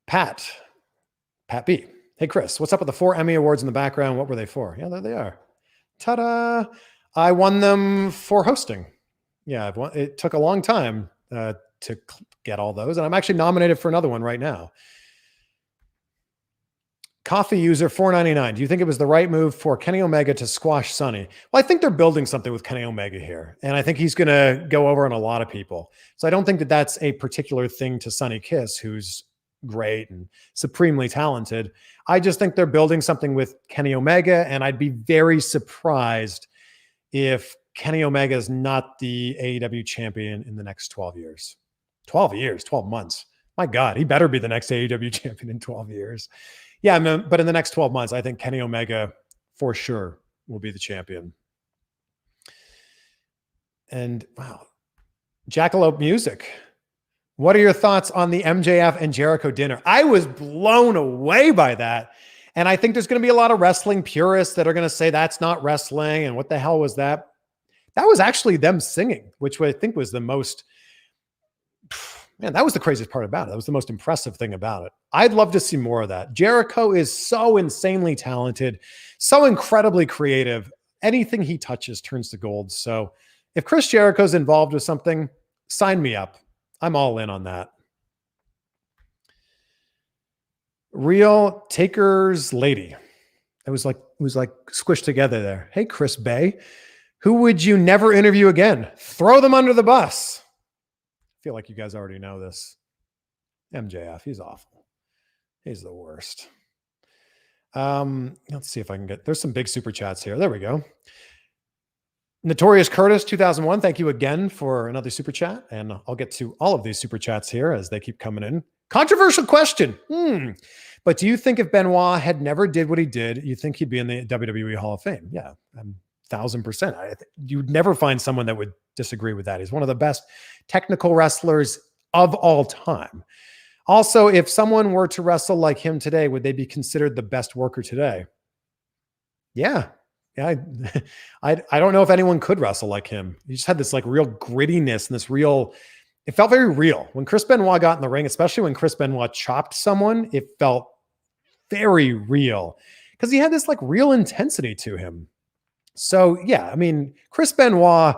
Pat B. Hey, Chris, what's up with the 4 Emmy Awards in the background? What were they for? Yeah, there they are. Ta-da. I won them for hosting. Yeah, it took a long time to get all those, and I'm actually nominated for another one right now. Coffee user 499. Do you think it was the right move for Kenny Omega to squash Sonny? Well, I think they're building something with Kenny Omega here, and I think he's going to go over on a lot of people. So I don't think that that's a particular thing to Sonny Kiss, who's great and supremely talented. I just think they're building something with Kenny Omega, and I'd be very surprised if Kenny Omega is not the AEW champion in the next 12 years. 12 years, 12 months. My God, he better be the next AEW champion in 12 years. Yeah, but in the next 12 months, I think Kenny Omega for sure will be the champion. And wow, Jackalope Music. What are your thoughts on the MJF and Jericho dinner? I was blown away by that. And I think there's going to be a lot of wrestling purists that are going to say that's not wrestling. And what the hell was that? That was actually them singing, which I think was the most, man, that was the craziest part about it. That was the most impressive thing about it. I'd love to see more of that. Jericho is so insanely talented, so incredibly creative. Anything he touches turns to gold. So if Chris Jericho's involved with something, sign me up. I'm all in on that. Real Taker's Lady. It was like squished together there. Hey, Chris Bay, who would you never interview again? Throw them under the bus. I feel like you guys already know this. MJF, he's awful. He's the worst. Let's see if I can there's some big super chats here. There we go. Notorious Curtis 2001, thank you again for another super chat. And I'll get to all of these super chats here as they keep coming in. Controversial question. But do you think if Benoit had never did what he did, you think he'd be in the WWE Hall of Fame? Yeah, 1,000%. You'd never find someone that would disagree with that. He's one of the best technical wrestlers of all time. Also, if someone were to wrestle like him today, would they be considered the best worker today? Yeah. I don't know if anyone could wrestle like him. He just had this like real grittiness and this real, it felt very real. When Chris Benoit got in the ring, especially when Chris Benoit chopped someone, it felt very real because he had this like real intensity to him. So yeah, I mean, Chris Benoit,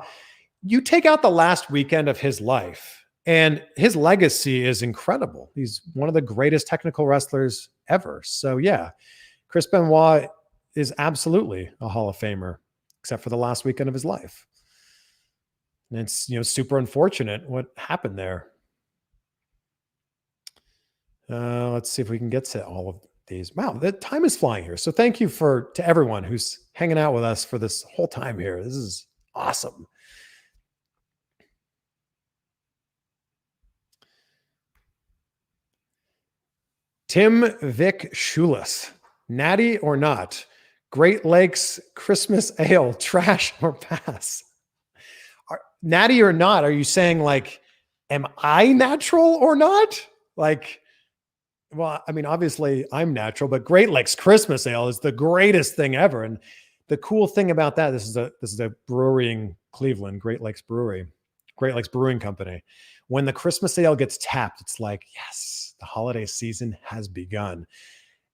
you take out the last weekend of his life and his legacy is incredible. He's one of the greatest technical wrestlers ever. So yeah, Chris Benoit is absolutely a Hall of Famer, except for the last weekend of his life. And it's, super unfortunate what happened there. Let's see if we can get to all of these. Wow, the time is flying here. So thank you to everyone who's hanging out with us for this whole time here. This is awesome. Tim Vic Schulis, natty or not? Great Lakes Christmas Ale, trash or pass? Natty or not? Are you saying like, am I natural or not? Like, well, I mean, obviously I'm natural, but Great Lakes Christmas Ale is the greatest thing ever. And the cool thing about that, this is a brewery in Cleveland, Great Lakes Brewing Company. When the Christmas Ale gets tapped, it's like, yes, the holiday season has begun.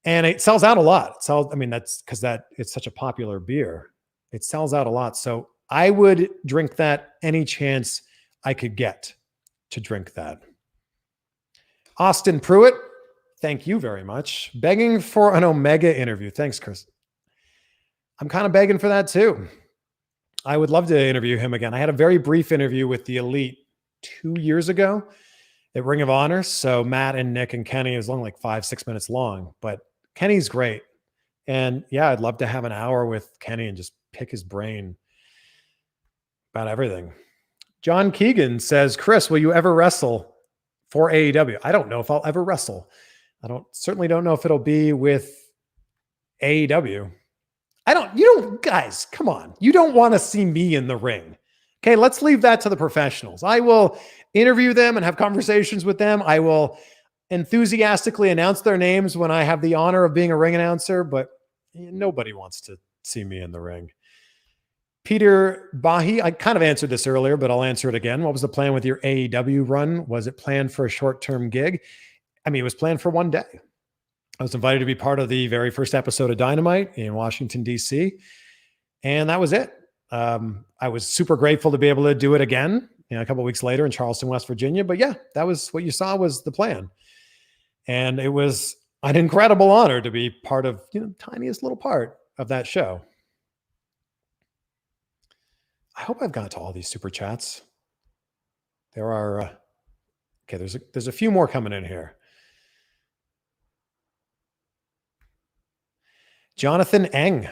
And it sells out a lot. That's because it's such a popular beer. It sells out a lot. So I would drink that any chance I could get to drink that. Austin Pruitt, thank you very much. Begging for an Omega interview. Thanks, Chris. I'm kind of begging for that too. I would love to interview him again. I had a very brief interview with the Elite 2 years ago at Ring of Honor. So Matt and Nick and Kenny, it was only like 5-6 minutes long, but Kenny's great. And yeah, I'd love to have an hour with Kenny and just pick his brain about everything. John Keegan says, Chris, will you ever wrestle for AEW? I don't know if I'll ever wrestle. Certainly don't know if it'll be with AEW. Guys, come on. You don't want to see me in the ring. Okay, let's leave that to the professionals. I will interview them and have conversations with them. I will enthusiastically announce their names when I have the honor of being a ring announcer, but nobody wants to see me in the ring. Peter Bahi, I kind of answered this earlier, but I'll answer it again. What was the plan with your AEW run? Was it planned for a short-term gig? I mean, it was planned for one day. I was invited to be part of the very first episode of Dynamite in Washington, D.C., and that was it. I was super grateful to be able to do it again, a couple of weeks later in Charleston, West Virginia. But yeah, that was what you saw was the plan. And it was an incredible honor to be part of, tiniest little part of that show. I hope I've got to all these super chats. There are, okay, there's a few more coming in here. Jonathan Eng.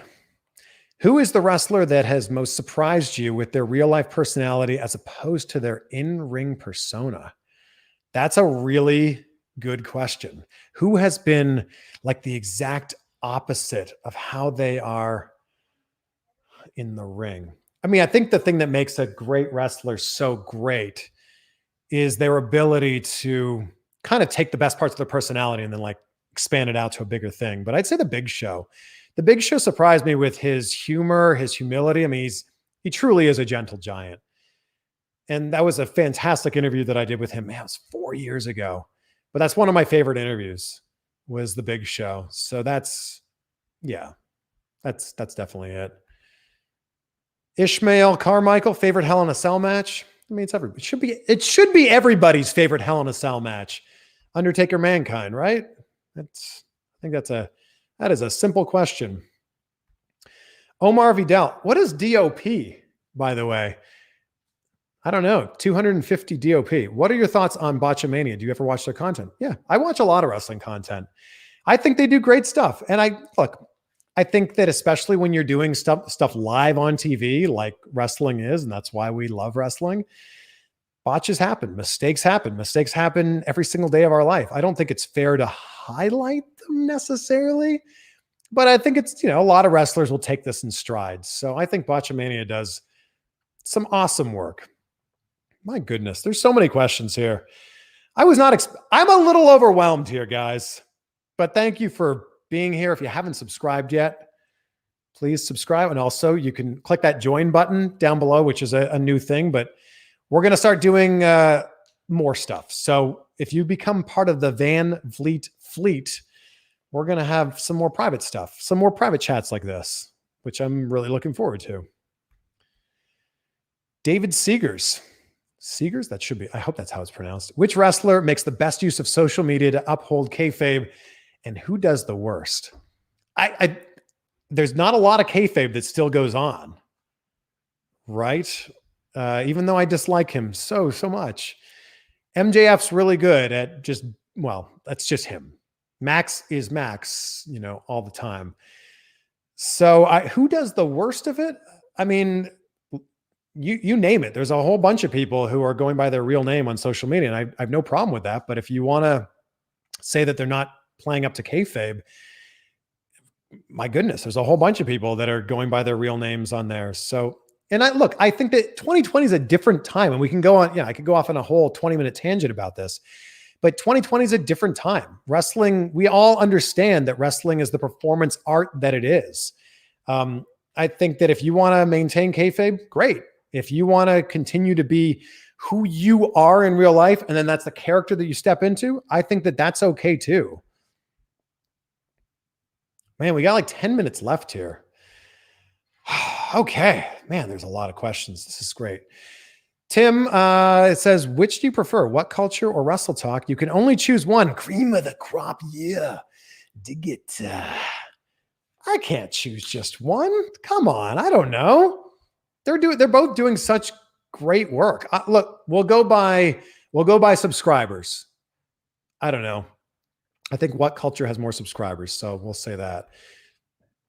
Who is the wrestler that has most surprised you with their real life personality as opposed to their in-ring persona? That's a really good question. Who has been like the exact opposite of how they are in the ring? I mean, I think the thing that makes a great wrestler so great is their ability to kind of take the best parts of their personality and then like expand it out to a bigger thing. But I'd say the Big Show. The Big Show surprised me with his humor, his humility. I mean, he truly is a gentle giant. And that was a fantastic interview that I did with him. Man, it was 4 years ago. But that's one of my favorite interviews was the Big Show. So that's definitely it. Ishmael Carmichael, favorite Hell in a Cell match. I mean, it should be everybody's favorite Hell in a Cell match. Undertaker Mankind, right? I think that is a simple question. Omar Vidal, what is DOP, by the way? I don't know. 250 DOP. What are your thoughts on Botchamania? Do you ever watch their content? Yeah, I watch a lot of wrestling content. I think they do great stuff. And I think that especially when you're doing stuff live on TV, like wrestling is, and that's why we love wrestling, botches happen, mistakes happen every single day of our life. I don't think it's fair to highlight them necessarily, but I think it's, a lot of wrestlers will take this in strides. So I think Botchamania does some awesome work. My goodness, there's so many questions here. I'm a little overwhelmed here, guys, but thank you for being here. If you haven't subscribed yet, please subscribe. And also you can click that join button down below, which is a new thing, but we're going to start doing more stuff. So if you become part of the Van Vliet fleet, we're going to have some more private stuff, some more private chats like this, which I'm really looking forward to. David Seegers, that should be, I hope that's how it's pronounced. Which wrestler makes the best use of social media to uphold kayfabe, and who does the worst? There's not a lot of kayfabe that still goes on, right? Even though I dislike him so much. MJF's really good at that's just him. Max is Max, all the time. So who does the worst of it? I mean, you name it. There's a whole bunch of people who are going by their real name on social media, and I have no problem with that. But if you want to say that they're not playing up to kayfabe, my goodness, there's a whole bunch of people that are going by their real names on there. So, and I think that 2020 is a different time, and we can go on. I could go off on a whole 20-minute tangent about this, but 2020 is a different time. Wrestling, we all understand that wrestling is the performance art that it is. I think that if you want to maintain kayfabe, great. If you want to continue to be who you are in real life, and then that's the character that you step into, I think that that's okay too. Man, we got like 10 minutes left here. Okay, man, there's a lot of questions. This is great. Tim, it says, which do you prefer, What Culture or Wrestle Talk? You can only choose one. Cream of the crop, yeah. Dig it. I can't choose just one. Come on, I don't know. They're both doing such great work. Look, we'll go by subscribers. I don't know. I think What Culture has more subscribers, so we'll say that.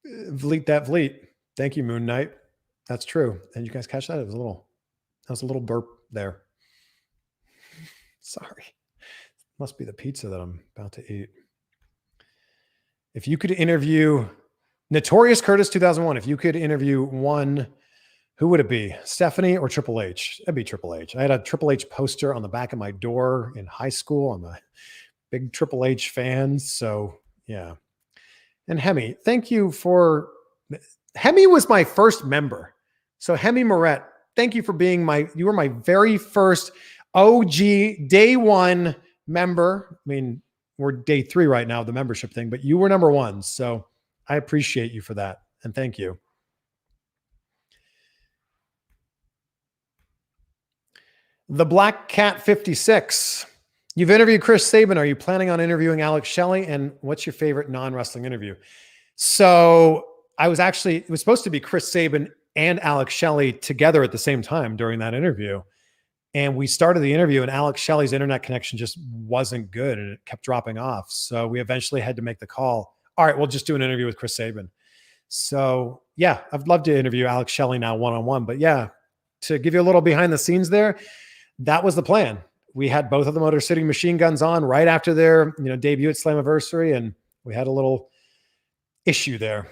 Vliet that Vliet. Thank you, Moon Knight. That's true. And you guys catch that? That was a little burp there. Sorry. Must be the pizza that I'm about to eat. If you could interview Notorious Curtis 2001, if you could interview one, who would it be? Stephanie or Triple H? It'd be Triple H. I had a Triple H poster on the back of my door in high school. I'm a big Triple H fan. So yeah. And Hemi, thank you for Hemi was my first member. So Hemi Moret, thank you for being you were my very first OG day one member. I mean, we're day 3 right now, the membership thing, but you were number 1. So I appreciate you for that. And thank you. The Black Cat 56. You've interviewed Chris Sabin. Are you planning on interviewing Alex Shelley? And what's your favorite non-wrestling interview? So it was supposed to be Chris Sabin and Alex Shelley together at the same time during that interview. And we started the interview and Alex Shelley's internet connection just wasn't good and it kept dropping off. So we eventually had to make the call. All right, we'll just do an interview with Chris Sabin. So yeah, I'd love to interview Alex Shelley now one-on-one. But yeah, to give you a little behind the scenes there, that was the plan. We had both of the Motor City Machine Guns on right after their debut at Slammiversary, and we had a little issue there.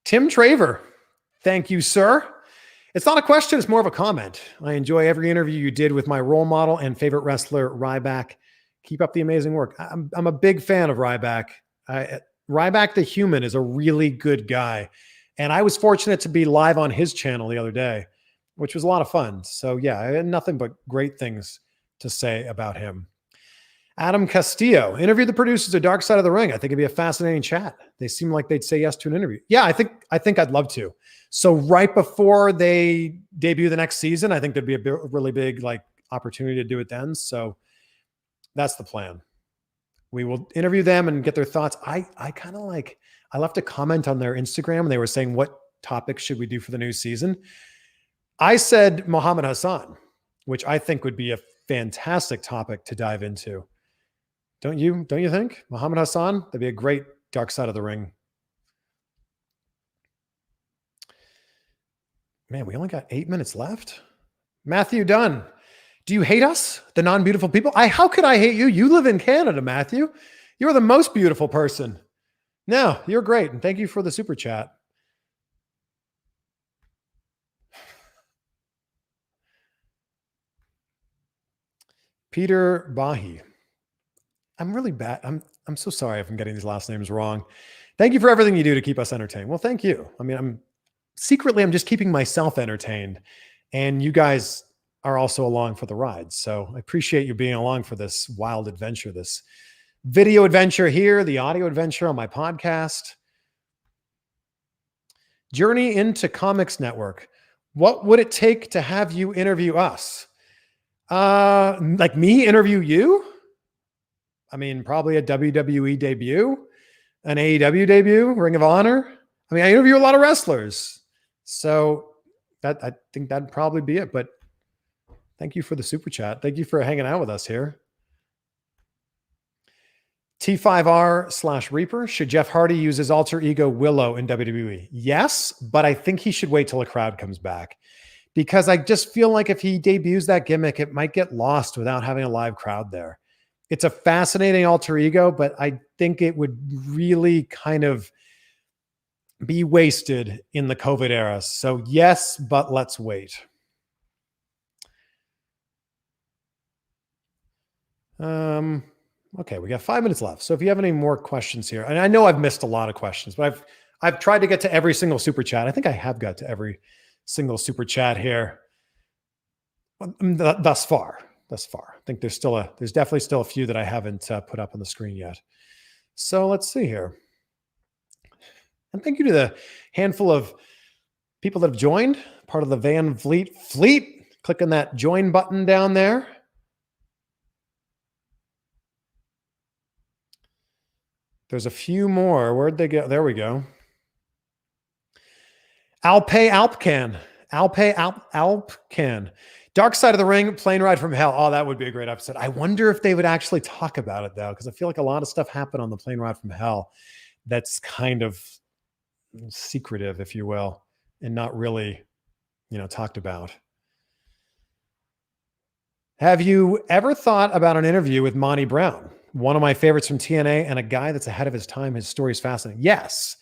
Tim Traver, thank you, sir. It's not a question, it's more of a comment. I enjoy every interview you did with my role model and favorite wrestler, Ryback. Keep up the amazing work. I'm a big fan of Ryback. Ryback the Human is a really good guy. And I was fortunate to be live on his channel the other day, which was a lot of fun. So yeah, I had nothing but great things to say about him. Adam Castillo, interview the producers of Dark Side of the Ring. I think it'd be a fascinating chat. They seem like they'd say yes to an interview. Yeah, I think I'd love to. So right before they debut the next season, I think there'd be a really big opportunity to do it then. So that's the plan. We will interview them and get their thoughts. I left a comment on their Instagram and they were saying, what topics should we do for the new season? I said Muhammad Hassan, which I think would be a fantastic topic to dive into. Don't you think? Muhammad Hassan, that'd be a great Dark Side of the Ring. Man, we only got 8 minutes left. Matthew Dunn, do you hate us, the non-beautiful people? How could I hate you? You live in Canada, Matthew. You're the most beautiful person. No, you're great. And thank you for the super chat. Peter Bahi. I'm really bad. I'm so sorry if I'm getting these last names wrong. Thank you for everything you do to keep us entertained. Well, thank you. I mean, I'm just keeping myself entertained, and you guys are also along for the ride. So I appreciate you being along for this wild adventure, this video adventure here, the audio adventure on my podcast. Journey into Comics Network. What would it take to have you interview us? Like me interview you? I mean, probably a WWE debut, an AEW debut, Ring of Honor. I mean, I interview a lot of wrestlers. So I think that'd probably be it. But thank you for the super chat. Thank you for hanging out with us here. T5R/Reaper. Should Jeff Hardy use his alter ego Willow in WWE? Yes, but I think he should wait till a crowd comes back. Because I just feel like if he debuts that gimmick, it might get lost without having a live crowd there. It's a fascinating alter ego, but I think it would really kind of be wasted in the COVID era. So yes, but let's wait. Okay, we got 5 minutes left. So if you have any more questions here, and I know I've missed a lot of questions, but I've tried to get to every single super chat. I think I have got to every single super chat here thus far. I think there's definitely still a few that I haven't put up on the screen yet. So let's see here. And thank you to the handful of people that have joined, part of the Van Vliet fleet. Click on that join button down there. There's a few more. Where'd they go? There we go. Alpcan. Dark Side of the Ring, Plane Ride from Hell. Oh, that would be a great episode. I wonder if they would actually talk about it, though, because I feel like a lot of stuff happened on the Plane Ride from Hell that's kind of secretive, if you will, and not really, talked about. Have you ever thought about an interview with Monty Brown? One of my favorites from TNA and a guy that's ahead of his time. His story is fascinating. Yes,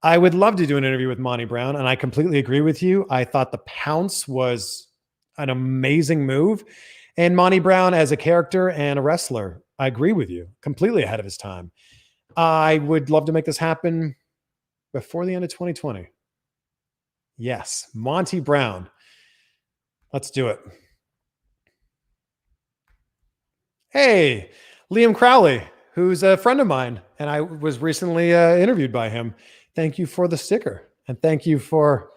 I would love to do an interview with Monty Brown, and I completely agree with you. I thought the pounce was an amazing move. And Monty Brown as a character and a wrestler, I agree with you, completely ahead of his time. I would love to make this happen before the end of 2020. Yes, Monty Brown. Let's do it. Hey, Liam Crowley, who's a friend of mine, and I was recently interviewed by him. Thank you for the sticker, and thank you for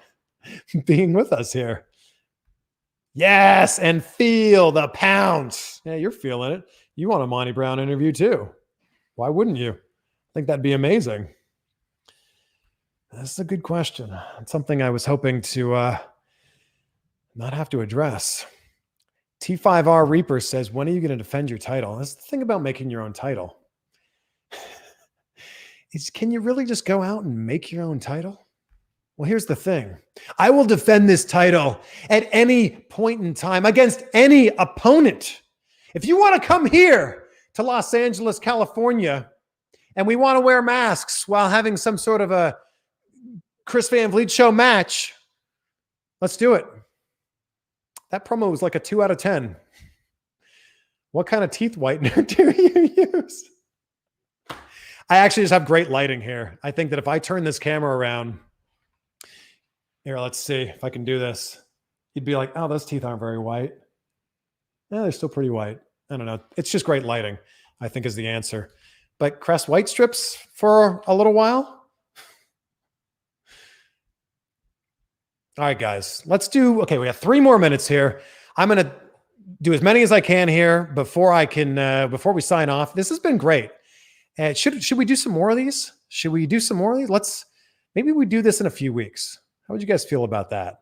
being with us here. Yes, and feel the pounce. Yeah, you're feeling it. You want a Monty Brown interview too. Why wouldn't you? I think that'd be amazing. That's a good question. It's something I was hoping to not have to address. T5R Reaper says, when are you going to defend your title? That's the thing about making your own title. Can you really just go out and make your own title? Well, here's the thing. I will defend this title at any point in time against any opponent. If you want to come here to Los Angeles, California, and we want to wear masks while having some sort of a Chris Van Vliet show match, let's do it. That promo was like a 2 out of 10. What kind of teeth whitener do you use? I actually just have great lighting here. I think that if I turn this camera around, here, let's see if I can do this. You'd be like, oh, those teeth aren't very white. Yeah, they're still pretty white. I don't know. It's just great lighting, I think, is the answer. But Crest white strips for a little while. All right, guys, let's do, okay, we have 3 more minutes here. I'm going to do as many as I can here before we sign off. This has been great. Should we do some more of these? Maybe we do this in a few weeks. How would you guys feel about that?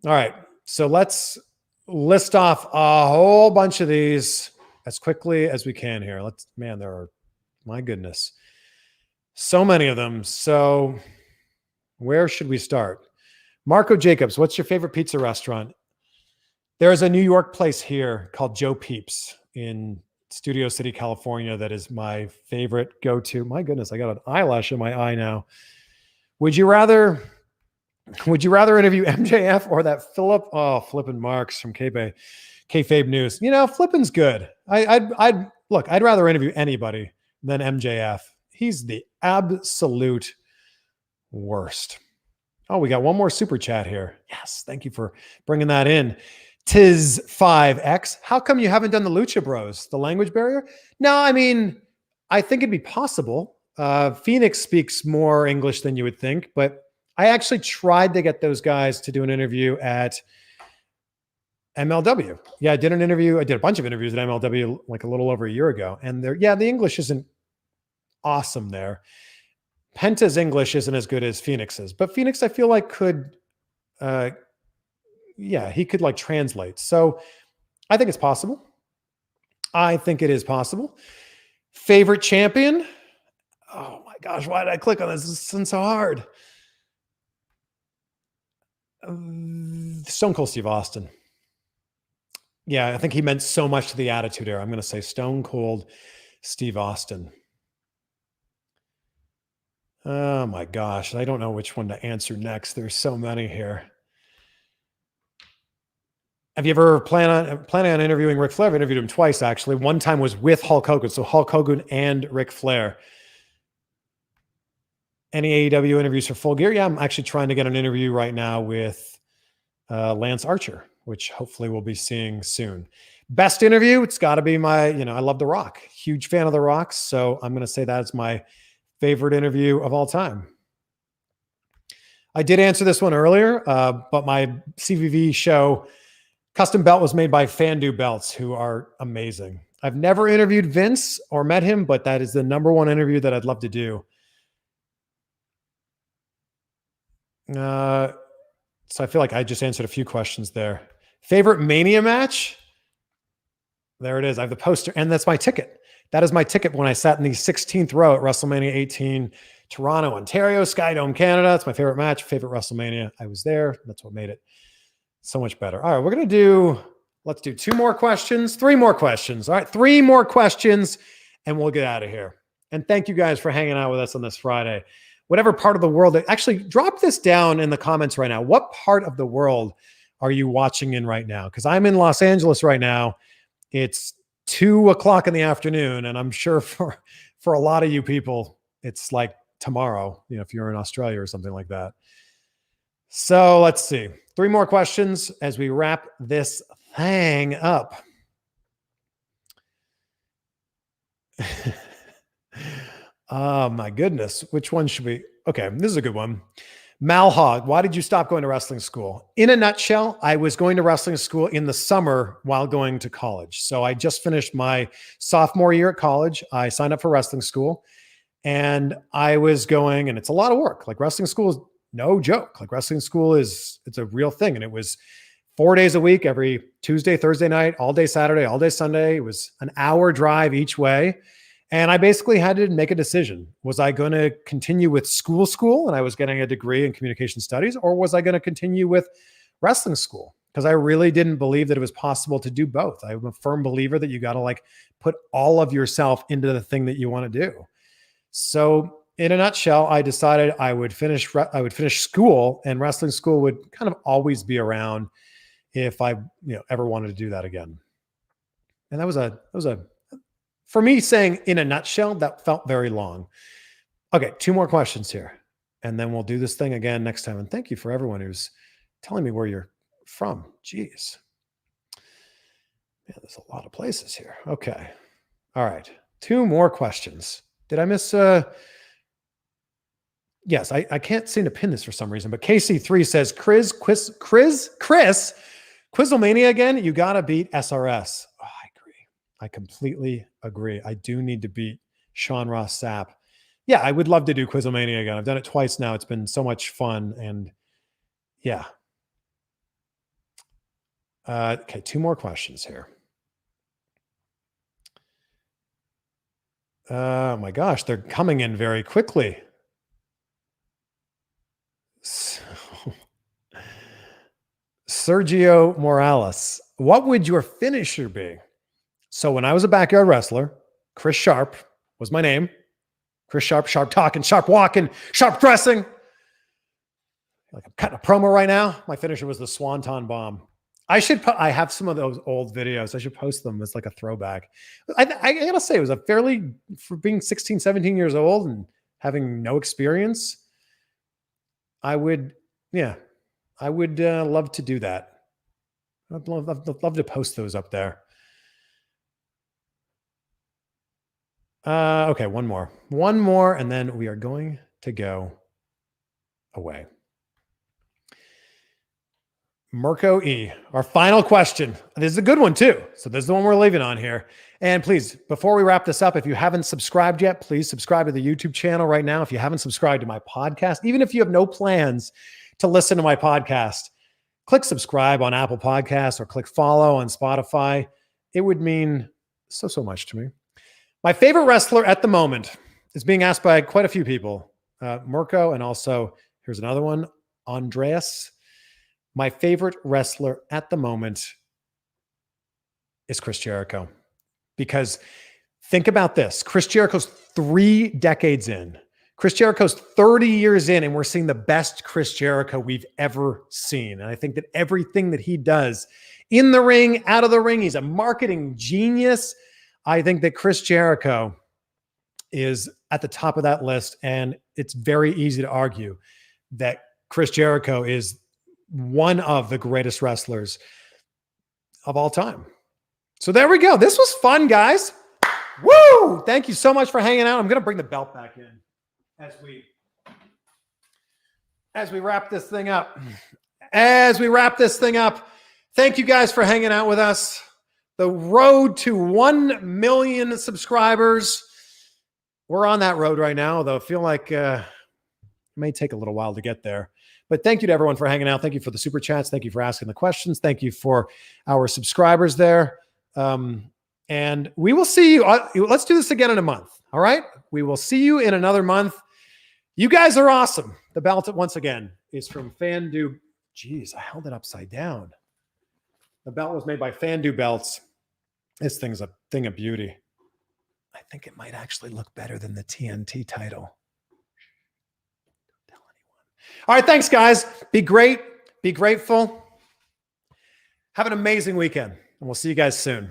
All right, so let's list off a whole bunch of these as quickly as we can here. There are, my goodness, so many of them. So where should we start? Marco Jacobs, what's your favorite pizza restaurant? There's a New York place here called Joe Peeps in Studio City, California. That is my favorite go-to. My goodness, I got an eyelash in my eye now. Would you rather interview MJF or that Flippin' Marks from Kayfabe News? Flippin's good. I'd rather interview anybody than MJF. He's the absolute worst. Oh, we got one more super chat here. Yes, thank you for bringing that in. Tiz5X, how come you haven't done the Lucha Bros? The language barrier? No, I think it'd be possible. Phoenix speaks more English than you would think, but I actually tried to get those guys to do an interview at MLW. Yeah, I did a bunch of interviews at MLW like a little over a year ago. And the English isn't awesome there. Penta's English isn't as good as Phoenix's, but Phoenix I feel like could, he could like translate. So I think it's possible. I think it is possible. Favorite champion? Oh my gosh, why did I click on this? This is so hard. Stone Cold Steve Austin. Yeah, I think he meant so much to the Attitude Era. I'm going to say Stone Cold Steve Austin. Oh my gosh, I don't know which one to answer next. There's so many here. Have you ever planning on interviewing Ric Flair? I've interviewed him twice, actually. One time was with Hulk Hogan, so Hulk Hogan and Ric Flair. Any AEW interviews for Full Gear? Yeah, I'm actually trying to get an interview right now with Lance Archer, which hopefully we'll be seeing soon. Best interview? It's got to be I love The Rock. Huge fan of The Rock, so I'm going to say that is my favorite interview of all time. I did answer this one earlier, but my CVV show custom belt was made by Fandu Belts, who are amazing. I've never interviewed Vince or met him, but that is the #1 interview that I'd love to do. So I feel like I just answered a few questions there. Favorite Mania match? There it is. I have the poster, and that's my ticket That is my ticket when I sat in the 16th row at WrestleMania 18, Toronto, Ontario, Skydome, Canada. It's my favorite match, favorite WrestleMania. I was there. That's what made it so much better. All right, let's do 2 more questions, 3 more questions. All right, 3 more questions, and we'll get out of here. And thank you guys for hanging out with us on this Friday. Whatever part of the world, actually drop this down in the comments right now. What part of the world are you watching in right now? Because I'm in Los Angeles right now. It's 2:00 in the afternoon, and I'm sure for a lot of you people, it's like tomorrow, if you're in Australia or something like that. So let's see. 3 more questions as we wrap this thing up. Oh my goodness. Which one should we? Okay, this is a good one. Malhog, why did you stop going to wrestling school? In a nutshell, I was going to wrestling school in the summer while going to college. So I just finished my sophomore year at college. I signed up for wrestling school and I was going, and it's a lot of work. Like wrestling school is no joke. Like wrestling school it's a real thing. And it was 4 days a week, every Tuesday, Thursday night, all day Saturday, all day Sunday. It was an hour drive each way. And I basically had to make a decision. Was I going to continue with school, and I was getting a degree in communication studies, or was I going to continue with wrestling school? Because I really didn't believe that it was possible to do both. I'm a firm believer that you got to put all of yourself into the thing that you want to do. So in a nutshell, I decided I would finish school, and wrestling school would kind of always be around if I ever wanted to do that again. And that was a for me, saying in a nutshell, that felt very long. Okay, 2 more questions here, and then we'll do this thing again next time. And thank you for everyone who's telling me where you're from. Jeez. Yeah, there's a lot of places here. Okay. All right. 2 more questions. Did I miss? Yes, I can't seem to pin this for some reason, but KC3 says, Chris, Quizlemania again, you got to beat SRS. Oh, I agree. I completely agree. I do need to beat Sean Ross Sapp. Yeah, I would love to do Quizlemania again. I've done it twice now. It's been so much fun. And yeah. Okay, 2 more questions here. Oh my gosh, they're coming in very quickly. So, Sergio Morales, what would your finisher be? So when I was a backyard wrestler, Chris Sharp was my name. Chris Sharp, sharp talking, sharp walking, sharp dressing. Like I'm cutting a promo right now. My finisher was the Swanton Bomb. I have some of those old videos. I should post them as like a throwback. I gotta say, it was for being 16, 17 years old and having no experience, I would love to do that. I'd love to post those up there. Okay, one more, and then we are going to go away. Mirko E, our final question. This is a good one too. So this is the one we're leaving on here. And please, before we wrap this up, if you haven't subscribed yet, please subscribe to the YouTube channel right now. If you haven't subscribed to my podcast, even if you have no plans to listen to my podcast, click subscribe on Apple Podcasts or click follow on Spotify. It would mean so much to me. My favorite wrestler at the moment is being asked by quite a few people. Mirko, and also here's another one, Andreas. My favorite wrestler at the moment is Chris Jericho. Because think about this. Chris Jericho's 3 decades in. Chris Jericho's 30 years in, and we're seeing the best Chris Jericho we've ever seen. And I think that everything that he does in the ring, out of the ring, he's a marketing genius. I think that Chris Jericho is at the top of that list, and it's very easy to argue that Chris Jericho is one of the greatest wrestlers of all time. So there we go. This was fun, guys. Woo! Thank you so much for hanging out. I'm going to bring the belt back in as we wrap this thing up. Thank you guys for hanging out with us. The road to 1 million subscribers. We're on that road right now, though I feel like it may take a little while to get there. But thank you to everyone for hanging out. Thank you for the super chats. Thank you for asking the questions. Thank you for our subscribers there. And And we will see you. Let's do this again in a month. All right. We will see you in another month. You guys are awesome. The belt, once again, is from Fandu. Jeez, I held it upside down. The belt was made by Fandu Belts. This thing's a thing of beauty. I think it might actually look better than the TNT title. Don't tell anyone. All right, thanks, guys. Be great. Be grateful. Have an amazing weekend, and we'll see you guys soon.